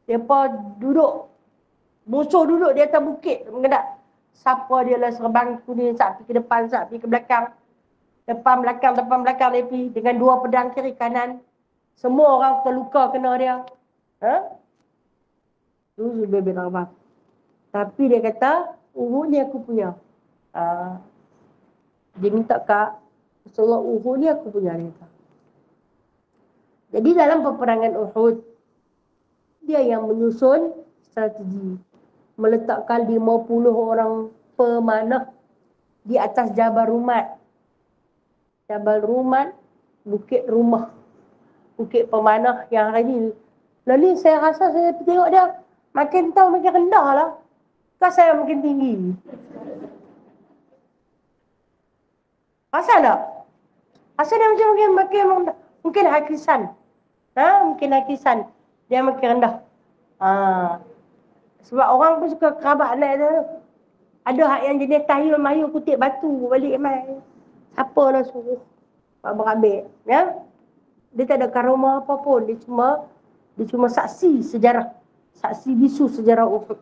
Mereka duduk, musuh duduk di atas bukit, mengedak. Siapa dia lah serban kuning, sat pergi ke depan, sat pergi ke belakang. Depan, belakang, lepi. Dengan 2 pedang kiri kanan. Semua orang terluka kena dia. Itu Zubair bin Awam. Tapi dia kata, Uhud ni aku punya. Dia minta kat Rasulullah, Uhud ni aku punya. Dia kata. Jadi dalam peperangan Uhud, dia yang menyusun strategi. Meletakkan 50 orang pemanah di atas Jabal Rumat. Jabal Rumat, bukit rumah. Bukit pemanah yang hari ni. Lalu saya rasa saya tengok dia, makin tahu makin rendah lah. Kan saya makin tinggi. Rasa tak? Rasa dia makin mungkin hakisan. Mungkin hakisan. Dia makin rendah. Sebab orang pun suka kerabat anak dia. Ada hak yang jenis tahyul mahyul kutip batu balik mai. Siapa lah suruh Pak Berabik. Ya? Dia tak ada karomah apa pun. Dia cuma saksi sejarah. Saksi bisu sejarah Uhud.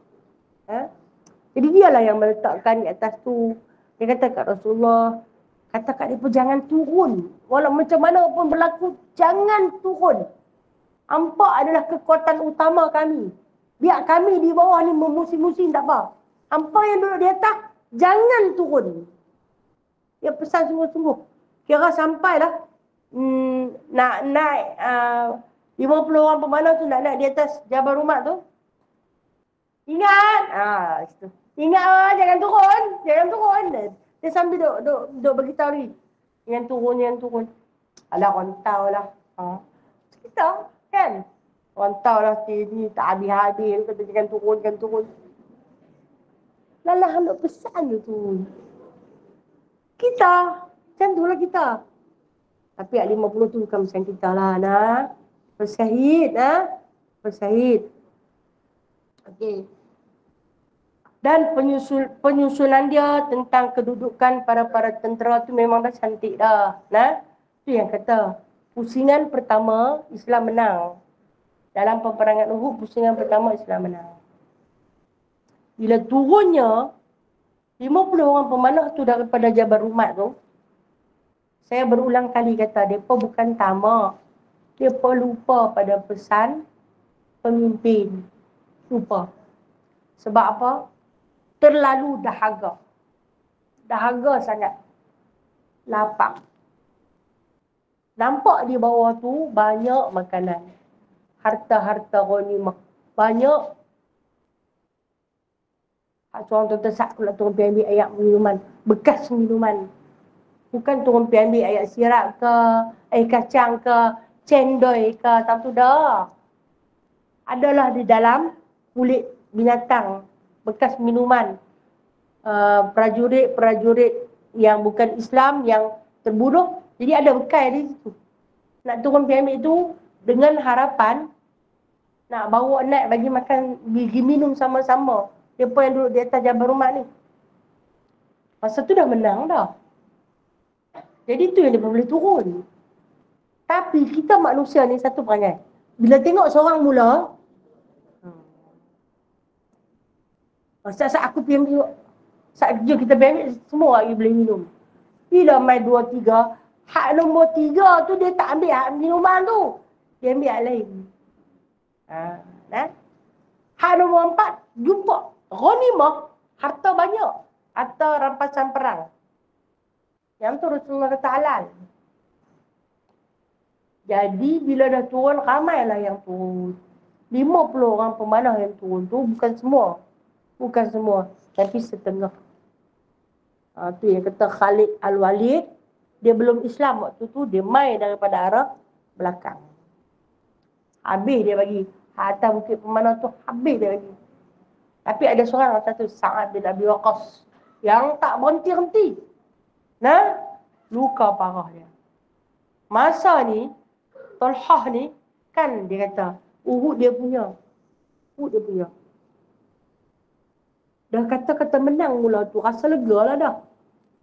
Jadi dialah yang meletakkan di atas tu. Dia kata kat Rasulullah, kata kat dia pun jangan turun. Walau macam mana pun berlaku, jangan turun. Hampa adalah kekuatan utama kami. Biar kami di bawah ni memusim-musim tak apa. Hampa yang duduk di atas, jangan turun. Dia pesan sungguh-sungguh. Kira sampailah nak naik 50 orang pemanah tu nak naik di atas Jabal Rumat tu. Ingat! Situ. Ingat jangan turun. Jangan turun. Dia sambil duk beritahu ni. Jangan turun. Alah, rontau lah. Kita kan? Rontau lah ni tak habis-habis. Kata jangan turun. Lalah nak pesan tu. Kita. Macam tu lah kita. Tapi 50 tu bukan pesan kita lah. Bersyahid. Bersyahid. Okey. Dan penyusunan dia tentang kedudukan para tentera tu memang dah cantik dah. Itu yang kata. Pusingan pertama, Islam menang. Dalam peperangan Uhud, pusingan pertama Islam menang. Bila turunnya 50 orang pemanah tu daripada Jabal Rumat tu, saya berulang kali kata, mereka bukan tamak. Mereka lupa pada pesan pemimpin. Lupa. Sebab apa? Terlalu dahaga. Dahaga sangat. Lapar. Nampak di bawah tu banyak makanan. Harta-harta ghanimah. Banyak. Seorang tuan tersak pula turun pergi ambil ayat minuman. Bekas minuman. Bukan turun pergi ambil ayat sirap ke, air kacang ke, cendol ke, tak tu dah. Adalah di dalam kulit binatang. Bekas minuman. Prajurit-prajurit yang bukan Islam yang terbunuh. Jadi ada bekas di situ. Nak turun pergi ambil itu dengan harapan nak bawa naik bagi makan, bagi minum sama-sama. Mereka yang duduk di atas Jabal Rumah ni. Masa tu dah menang dah. Jadi tu yang dia boleh turun. Tapi kita manusia ni satu perangai. Bila tengok seorang mula, saat aku pergi ambil, saat kerja kita pergi ambil, semua lagi boleh minum. Bila main 2-3, hak nombor 3 tu dia tak ambil hak minuman tu. Dia ambil hak lain. Hak nombor 4, jumpa ghanimah, harta banyak. Harta rampasan perang. Yang tu Rasulullah kata halal. Jadi bila dah turun, ramailah yang turun. 50 orang pemanah yang turun tu, bukan semua. Bukan semua, tapi setengah. Tu yang kata Khalid Al-Walid, dia belum Islam waktu tu, dia mai daripada arah belakang. Habis dia bagi. Atas bukit pemanah tu, habis dia bagi. Tapi ada seorang kata tu, Sa'ad bin Abi Waqqas, yang tak berhenti-henti. Nah, luka parah dia. Masa ni, Talhah ni, kan dia kata, Uhud dia punya. Uhud dia punya. Dah kata-kata menang mula tu, rasa lega lah dah.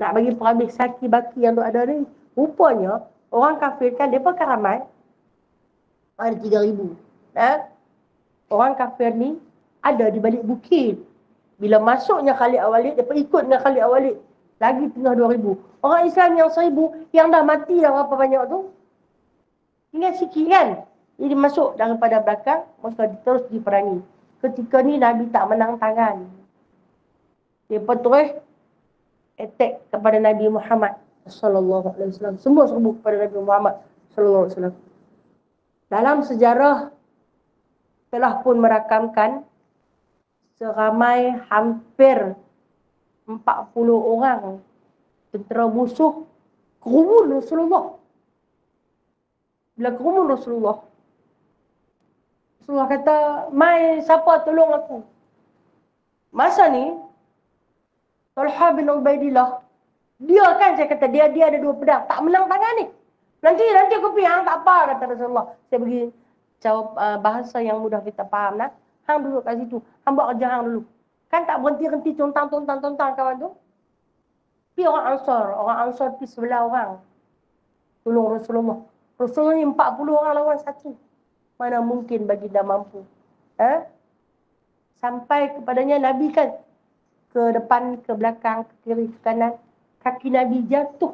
Nak bagi perhabis saki baki yang tu ada ni. Rupanya, orang kafir kan, mereka kan ramai. Ada 3,000. Orang kafir ni, ada di balik bukit. Bila masuknya Khalid Al-Walid, mereka ikut dengan Khalid Al-Walid. Lagi tengah 2,000. Orang Islam yang 1,000, yang dah mati dah berapa banyak tu. Tinggal sikit kan. Jadi masuk daripada belakang, maka terus diperangi. Ketika ni Nabi tak menang tangan. Mereka terus attack kepada Nabi Muhammad sallallahu alaihi wasallam. Semua serbu kepada Nabi Muhammad sallallahu alaihi wasallam. Dalam sejarah telah pun merakamkan seramai hampir 40 orang tentera musuh kerumun Rasulullah. Bila kerumun Rasulullah kata, mai siapa tolong aku? Masa ni Talha bin Ubaidillah, dia kan saya kata, dia ada 2 pedang, tak menang tangan ni. Nanti aku pergi, hang tak apa, kata Rasulullah. Saya bagi jawab bahasa yang mudah kita faham lah. Hang duduk kat situ, hang buat kerja hang dulu. Kan tak berhenti-henti tontang kawan tu. Pergi orang Ansar pergi sebelah orang. Tolong Rasulullah. Rasulullah ni 40 orang lawan 1. Mana mungkin baginda mampu. Sampai kepadanya Nabi kan, ke depan, ke belakang, ke kiri, ke kanan. Kaki Nabi jatuh.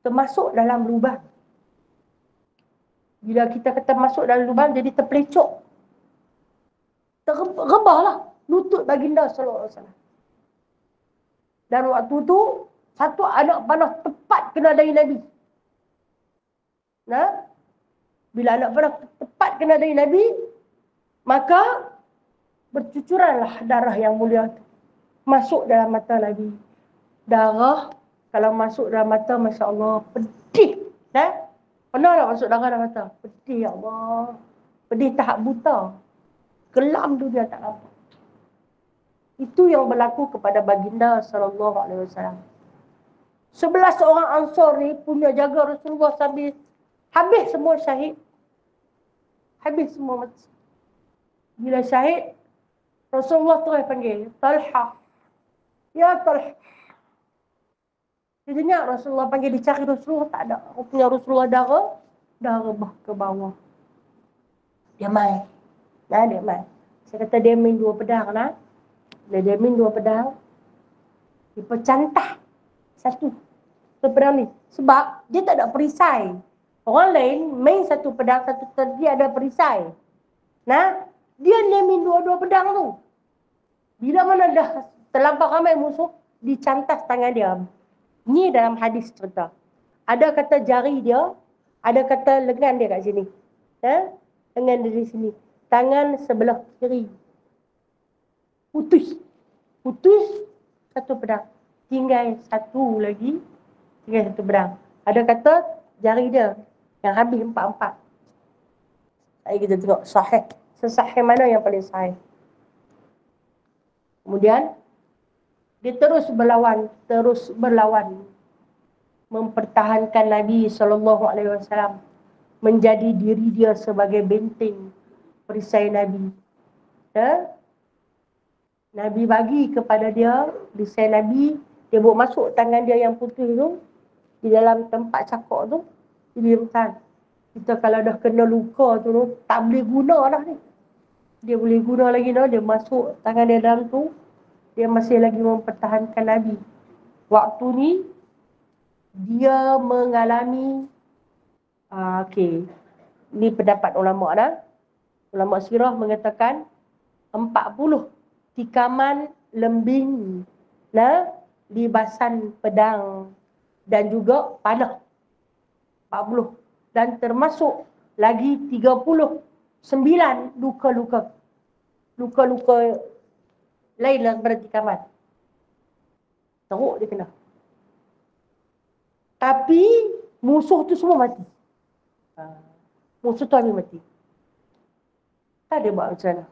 Termasuk dalam lubang. Bila kita kata masuk dalam lubang, jadi terpelecok. Terrebahlah lutut baginda sallallahu alaihi wasallam. Dan waktu tu, satu anak panah tepat kena dari Nabi. Bila anak panah tepat kena dari Nabi, maka bercucuranlah darah yang mulia tu. Masuk dalam mata Nabi. Darah, kalau masuk dalam mata, Masya Allah, pedih. Pernah tak masuk darah dalam mata? Pedih, ya Allah. Pedih tahap buta. Kelam dunia tak nampak. Itu yang berlaku kepada baginda sallallahu alaihi wasallam. 11 orang Ansar ni punya jaga Rasulullah sambil habis semua syahid. Habis semua mati. Bila syahid, Rasulullah terus panggil, Talha. Ya Talha. Dia dengar Rasulullah panggil, dicari Rasulullah, tak ada. Rupanya Rasulullah dah rebah ke bawah. Dia main. Dia main. Saya kata dia main 2 pedang lah. Bila dia main 2 pedang, dia pecantah satu pedang ni. Sebab dia tak ada perisai. Orang lain main 1 pedang, 1 dia ada perisai. Dia main 2 pedang tu. Bila mana dah terlampau ramai musuh, dicantas tangan dia. Ni dalam hadis cerita. Ada kata jari dia, ada kata lengan dia kat sini. Lengan dia di sini. tangan sebelah kiri. Putus satu pedang. Tinggal satu lagi, tinggal satu pedang. Ada kata jari dia yang habis 4-4. Hari kita tengok sahih. Sesahih mana yang paling sahih. Kemudian dia terus berlawan mempertahankan Nabi SAW, menjadi diri dia sebagai benteng perisai Nabi. Ya? Nabi bagi kepada dia perisai Nabi, dia bawa masuk tangan dia yang putih tu di dalam tempat cakok tu, dia bertahan. Kita kalau dah kena luka tu tak boleh guna dah ni. Dia boleh guna lagi dah, dia masuk tangan dia dalam tu, dia masih lagi mempertahankan Nabi. Waktu ni dia mengalami ni pendapat ulama dah. Ulama sirah mengatakan 40 tikaman lembing libasan pedang dan juga panah. 40 dan termasuk lagi 39 luka-luka lain daripada tikaman. Teruk dia kena. Tapi musuh tu semua mati. Musuh tu habis mati. Tak ada buat macam mana.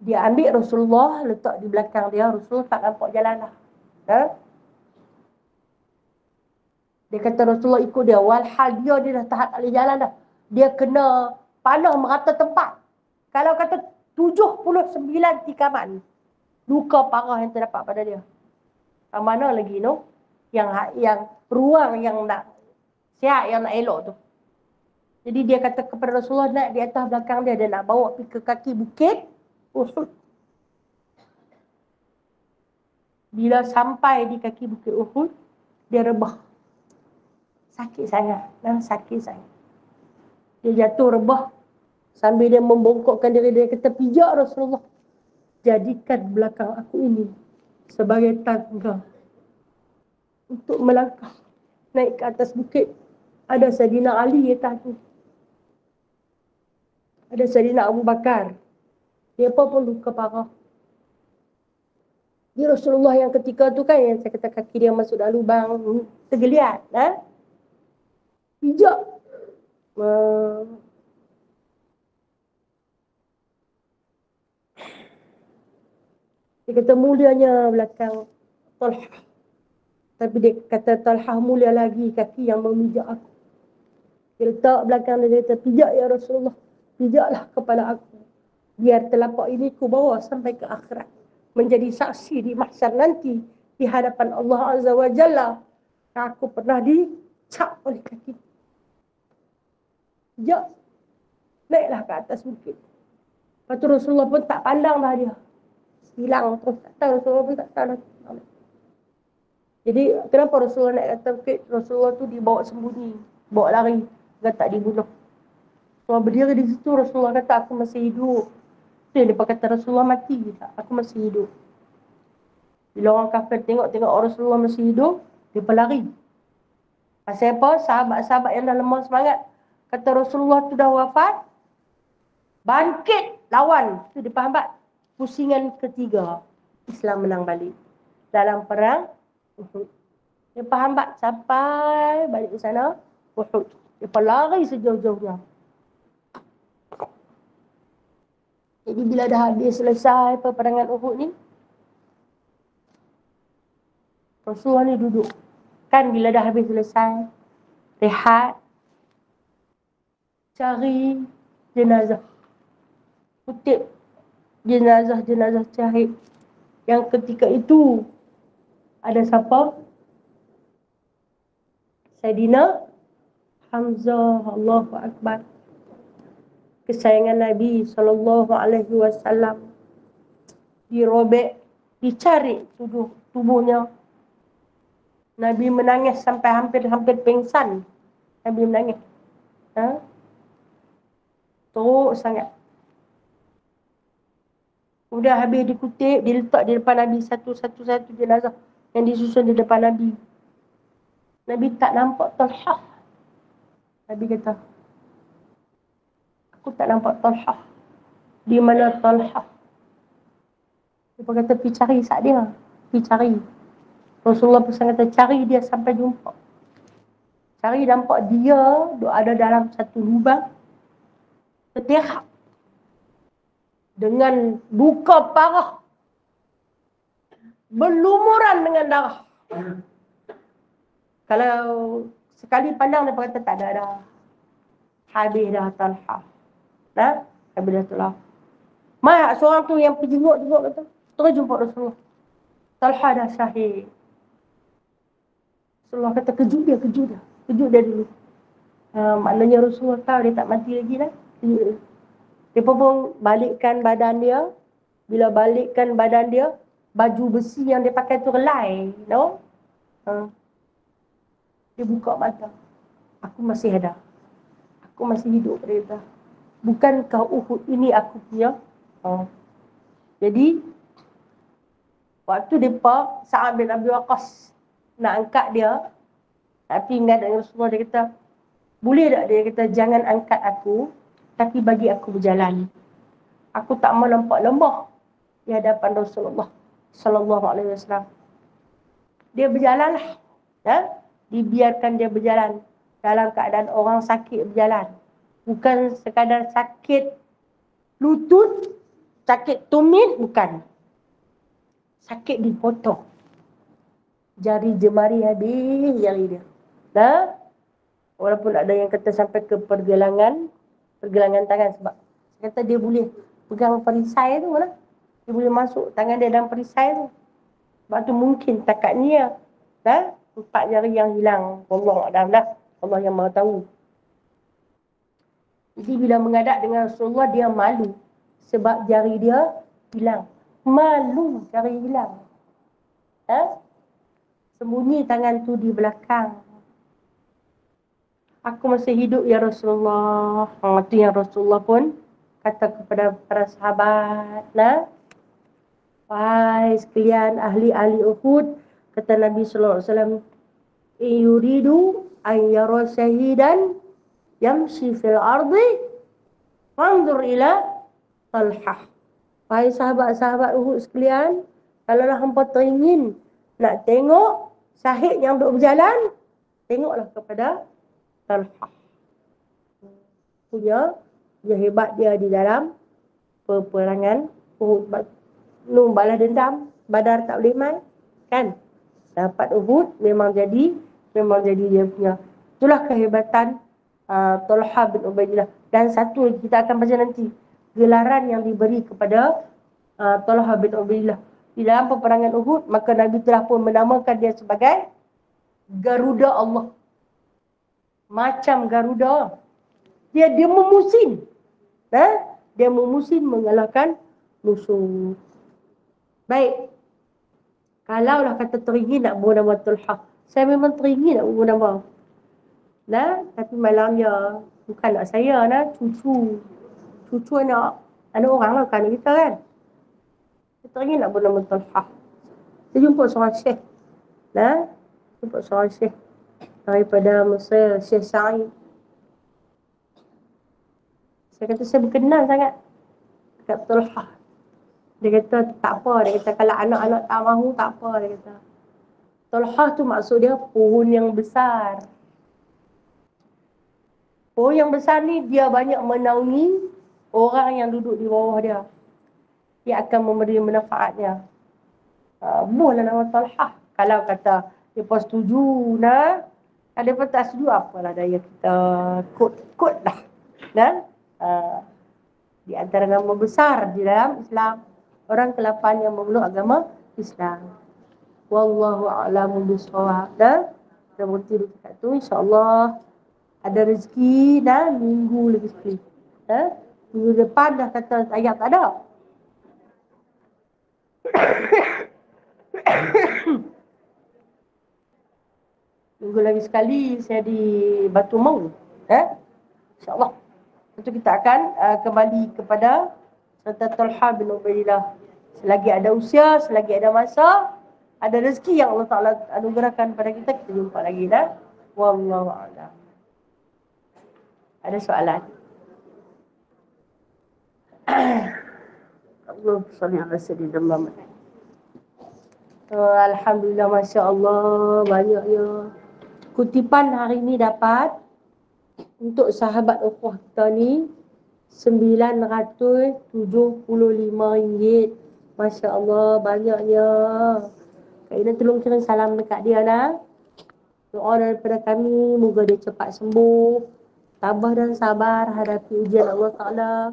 Dia ambil Rasulullah, letak di belakang dia. Rasulullah tak nampak jalan dah. Dia kata Rasulullah ikut dia. Walhal dia dah tak boleh jalan dah. Dia kena panah merata tempat. Kalau kata 79 tikaman. Luka parah yang terdapat pada dia. Mana lagi no? Yang ruang yang nak sihat, yang nak elok tu. Jadi dia kata kepada Rasulullah nak di atas belakang dia. Dia nak bawa pergi ke kaki bukit Uhud. Bila sampai di kaki bukit Uhud, dia rebah. Sakit sangat. Sakit sangat. Dia jatuh rebah. Sambil dia membongkokkan diri, dia kata, pijak Rasulullah. Jadikan belakang aku ini sebagai tangga untuk melangkah naik ke atas bukit. Ada Sayyidina Ali atas tu. Ada Sayyidina Abu Bakar. Dia pun luka parah. Dia Rasulullah yang ketika tu kan, yang saya kata kaki dia masuk dalam lubang, tergeliat. Pijak. Dia kata mulianya belakang Talhah. Tapi dia kata Talhah mulia lagi kaki yang memijak aku. Dia letak belakang dia kata, pijak ya Rasulullah. Pijaklah kepala aku. Biar telapak ini ku bawa sampai ke akhirat. Menjadi saksi di mahsyar nanti. Di hadapan Allah Azza wa Jalla. Aku pernah dicap oleh kaki. Pijak. Naiklah ke atas bukit. Lepas tu Rasulullah pun tak pandang dah dia. Hilang terus. Tak tahu Rasulullah pun tak tahu dah. Jadi kenapa Rasulullah naik atas bukit? Rasulullah tu dibawa sembunyi. Bawa lari. Agar tak dibunuh. Rasulullah berdiri di situ. Rasulullah kata aku masih hidup. Itu yang dia kata Rasulullah mati. Aku masih hidup. Bila orang kafir tengok Rasulullah masih hidup, dia pelari. Pasal apa? Sahabat-sahabat yang dah lemah semangat. Kata Rasulullah tu dah wafat. Bangkit lawan. Itu dia hambat. Pusingan ketiga. Islam menang balik. Dalam perang Uhud. Dia hambat sampai balik ke sana. Uhud. Dia pelari sejauh-jauhnya. Jadi bila dah habis selesai peperangan Uhud ni, Rasulullah ni duduk. Kan bila dah habis selesai, rehat, cari jenazah. Kutip jenazah syahid. Yang ketika itu, ada siapa? Sayyidina Hamzah, Allahu Akbar. Kesayangan Nabi SAW. Dirobek, dicari tubuhnya. Nabi menangis sampai hampir pingsan. Nabi menangis. Teruk sangat. Sudah habis dikutip, diletak di depan Nabi satu jenazah yang disusun di depan Nabi. Nabi tak nampak Talhah. Nabi kata, Aku tak nampak Talha. Di mana Talha? Dia kata, pergi cari saat dia. Pergi cari. Rasulullah pesan kata, cari dia sampai jumpa. Cari nampak dia ada dalam satu lubang. Terterak. Dengan luka parah. Berlumuran dengan darah. Kalau sekali pandang, dia kata, tak ada dah. Habis dah Talha. Habis dah Talha. Mak seorang tu yang pergi jenguk kata, terus jumpa Rasulullah. Talha dah syahid. Rasulullah kata, kejut dia dulu. Maknanya Rasulullah tahu dia tak mati lagi dah. Kejut dia. Dia pun balikkan badan dia. Bila balikkan badan dia, baju besi yang dia pakai tu relai. No? Dia buka mata. Aku masih ada. Aku masih hidup, dia kata. Bukankah Uhud ini aku punya? Jadi, waktu mereka, Sa'ad bin Abi Waqqas nak angkat dia, tapi ingat dengan Rasulullah, dia kata, boleh tak? Dia kata, jangan angkat aku, tapi bagi aku berjalan. Aku tak mau nampak lemah di hadapan Rasulullah sallallahu alaihi wasallam. Dia berjalanlah. Dibiarkan dia berjalan dalam keadaan orang sakit berjalan. Bukan sekadar sakit lutut, sakit tumit, bukan. Sakit dipotong. Jari jemari habis jari dia. Walaupun ada yang kata sampai ke pergelangan tangan, sebab kata dia boleh pegang perisai tu lah. Dia boleh masuk tangan dia dalam perisai tu. Sebab tu mungkin takatnya 4 jari yang hilang. Wallahualam lah. Allah yang maha tahu. Jadi bila menghadap dengan Rasulullah, dia malu. Sebab jari dia hilang. Malu jari hilang. Sembunyi tangan tu di belakang. Aku masih hidup ya Rasulullah. Itu yang Rasulullah pun kata kepada para sahabat. Wahai sekalian ahli-ahli Uhud, kata Nabi SAW, yuridu an yara syahidan yamshi fil ardi fanzur ila Talha. Wahai sahabat-sahabat Uhud sekalian, kalaulah hampa teringin nak tengok syahid yang duduk berjalan, tengoklah kepada Talha. Punya dia hebat dia di dalam peperangan Uhud. Balas dendam, Badar tak boleh main, kan? Dapat Uhud memang jadi dia punya. Itulah kehebatan Talha bin Ubaidillah. Dan satu lagi kita akan baca nanti, gelaran yang diberi kepada Talha bin Ubaidillah di dalam peperangan Uhud, maka Nabi telah pun menamakan dia sebagai Garuda Allah. Macam Garuda. Dia memusin. Dia memusin mengalahkan musuh. Baik. Kalaulah kata teringin nak bawa nama Talha, saya memang teringin nak bawa nama. Tapi malangnya bukan nak saya, cucu. Cucu anak orang lah, kan kita kan. Saya teringin nak bawa nama Talha. Saya jumpa seorang syekh. Jumpa seorang syekh daripada Mesir, Syekh Sa'id. Saya kata saya berkenan sangat dekat Talha. Dia kata tak apa, dia kata kalau anak-anak tak mahu tak apa, dia kata. Talha tu maksud dia pohon yang besar. Pohon yang besar ni dia banyak menaungi orang yang duduk di bawah dia. Dia akan memberi manfaatnya. Bolehlah nama Talha. Kalau kata mereka setuju, kalau mereka tak setuju, apalah daya kita kod lah. Di antara nama besar di dalam Islam, orang ke-8 yang memeluk agama Islam. Wallahu a'lamu bishawab. Kita berhenti dekat tu, insya-Allah ada rezeki minggu lagi sekali. Minggu depan dah kata ayat tak ada. Minggu lagi sekali saya di Batu Mau. InsyaAllah. Lepas kita akan kembali kepada serta Talha bin Ubaidillah. Selagi ada usia, selagi ada masa, ada rezeki yang Allah Ta'ala anugerahkan pada kita jumpa lagi Wallahu a'lam. Ada soalan? Allahumma shalli ala sayyidina Muhammad. Alhamdulillah, Masya Allah, banyaknya. Kutipan hari ni dapat untuk sahabat ukhuwah kita ni RM975. Masya Allah, banyaknya. Kak Ina tolong kirim salam dekat dia lah. Doa daripada kami, moga dia cepat sembuh, tabah dan sabar hadapi ujian Allah Ta'ala.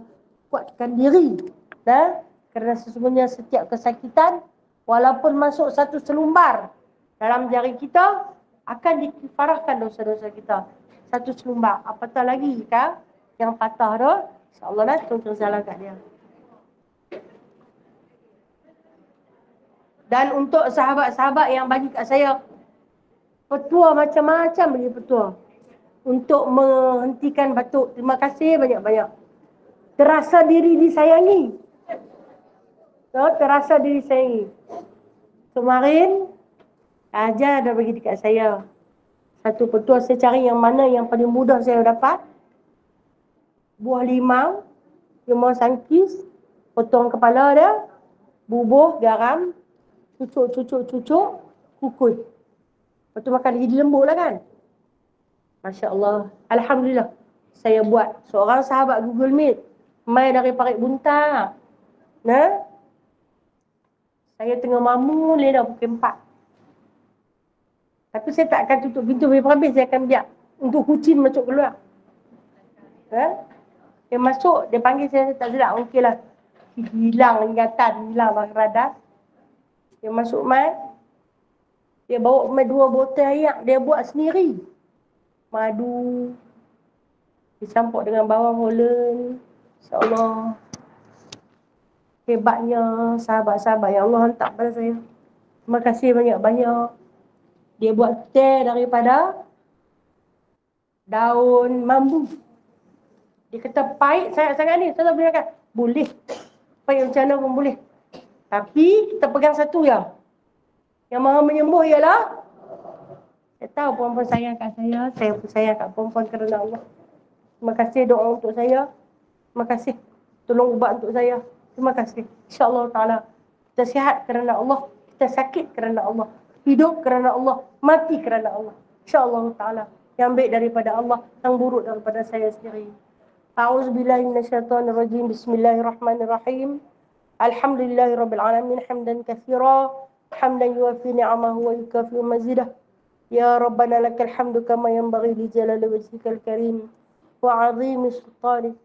Kuatkan diri. Kerana sesungguhnya setiap kesakitan, walaupun masuk satu selumbar dalam jari kita, akan dikifarahkan dosa-dosa kita. Satu selumbar. Apatah lagi kan yang patah tu, insyaAllah lah, tolong salam kat dia. Dan untuk sahabat-sahabat yang bagi kat saya petua macam-macam bagi petua untuk menghentikan batuk. Terima kasih banyak-banyak. Terasa diri disayangi. Terasa diri sayangi. Kemarin Ajar dah bagi dekat saya satu petua. Saya cari yang mana yang paling mudah saya dapat. Buah limau, limau sangkis, potong kepala dia, bubuh, garam, cucuk, kukus. Lepas tu makan jadi lembut lah kan. Masya Allah. Alhamdulillah. Saya buat. Seorang sahabat Google Meet. Mai dari Parit Buntang. Saya tengah mamu dah pukul 4. Tapi saya tak akan tutup pintu habis-habis. Saya akan biar untuk kucing masuk keluar. Dia masuk, dia panggil saya tak sedap. Okey lah. Hilang ingatan, hilang radar. Dia masuk mai. Dia bawa mai 2 botol air. Dia buat sendiri. Madu. Dicampur dengan bawang Holland. InsyaAllah. Hebatnya sahabat-sahabat yang Allah hantar pada saya. Terima kasih banyak-banyak. Dia buat teh daripada daun mambu. Dia kata pahit sangat-sangat ni. Saya tak boleh makan. Boleh. Pahit macam mana pun boleh. Tapi kita pegang satu je. Yang maha menyembuh ialah, saya tahu perempuan sayang kat saya pun sayang kat perempuan kerana Allah. Terima kasih doa untuk saya. Terima kasih. Tolong ubat untuk saya. Terima kasih. InsyaAllah Ta'ala. Kita sihat kerana Allah. Kita sakit kerana Allah. Hidup kerana Allah. Mati kerana Allah. InsyaAllah Ta'ala. Yang baik daripada Allah. Yang buruk daripada saya sendiri. A'udzubillahi minasyaitonirrajim. Bismillahirrahmanirrahim. Alhamdulillahirrabbilalamin. Hamdan kathira. Hamdan yuafi ni'amahu wa yukafi mazidah. Ya Rabbana lakal hamdu kama yanbaghi li jalali wajhikal karim. Wa azimi sultanik.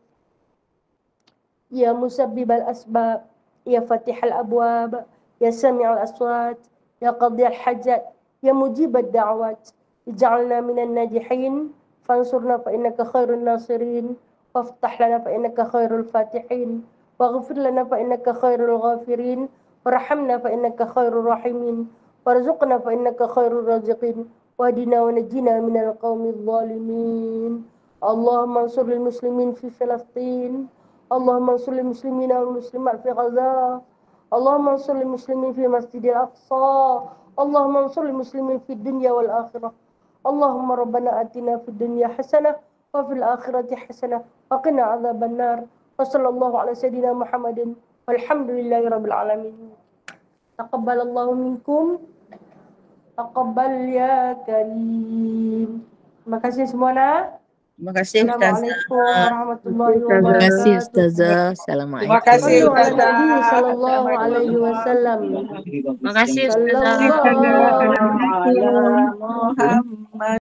Ya musabbibal asbab. Ya fatihal abwab. Ya sami'al aswat. Ya qadiyal hajat. Ya mujibad da'wat. Ij'alna minan najihin. Fansurna fa innaka khairun nasirin. Waftah lana fa innaka khairul fatihin. Waghfir lana fa innaka khairul ghafirin. Warhamna fa innaka khairul rahimin. Warzuqna fa innaka khairul raziqin. Wahdina wa najina minal qawmil zalimin. Allahumma ansur lil muslimin fi Filastin. Allahumma ansur lil muslimina wal muslimat fi Gaza. Allahumma ansur lil muslimin fi Masjidil Aqsa. Allahumma ansur lil muslimin fi dunya wal akhirah. Allahumma rabbana atina fid dunya hasanah wa fil akhirati hasanah wa qina adzaban nar. Wa sallallahu ala sayyidina Muhammadin walhamdulillahi rabbil alamin. Taqabbalallahu minkum. Taqabbal ya karim. Terima kasih semua nak. Terima kasih Ustazah. Assalamualaikum warahmatullahi Terima wabarakatuh. kasih Ustazah. Assalamualaikum. Terima kasih Ustazah. Nabi sallallahu alaihi wasallam. Terima kasih Ustazah. Sallallahu Ala Muhammad.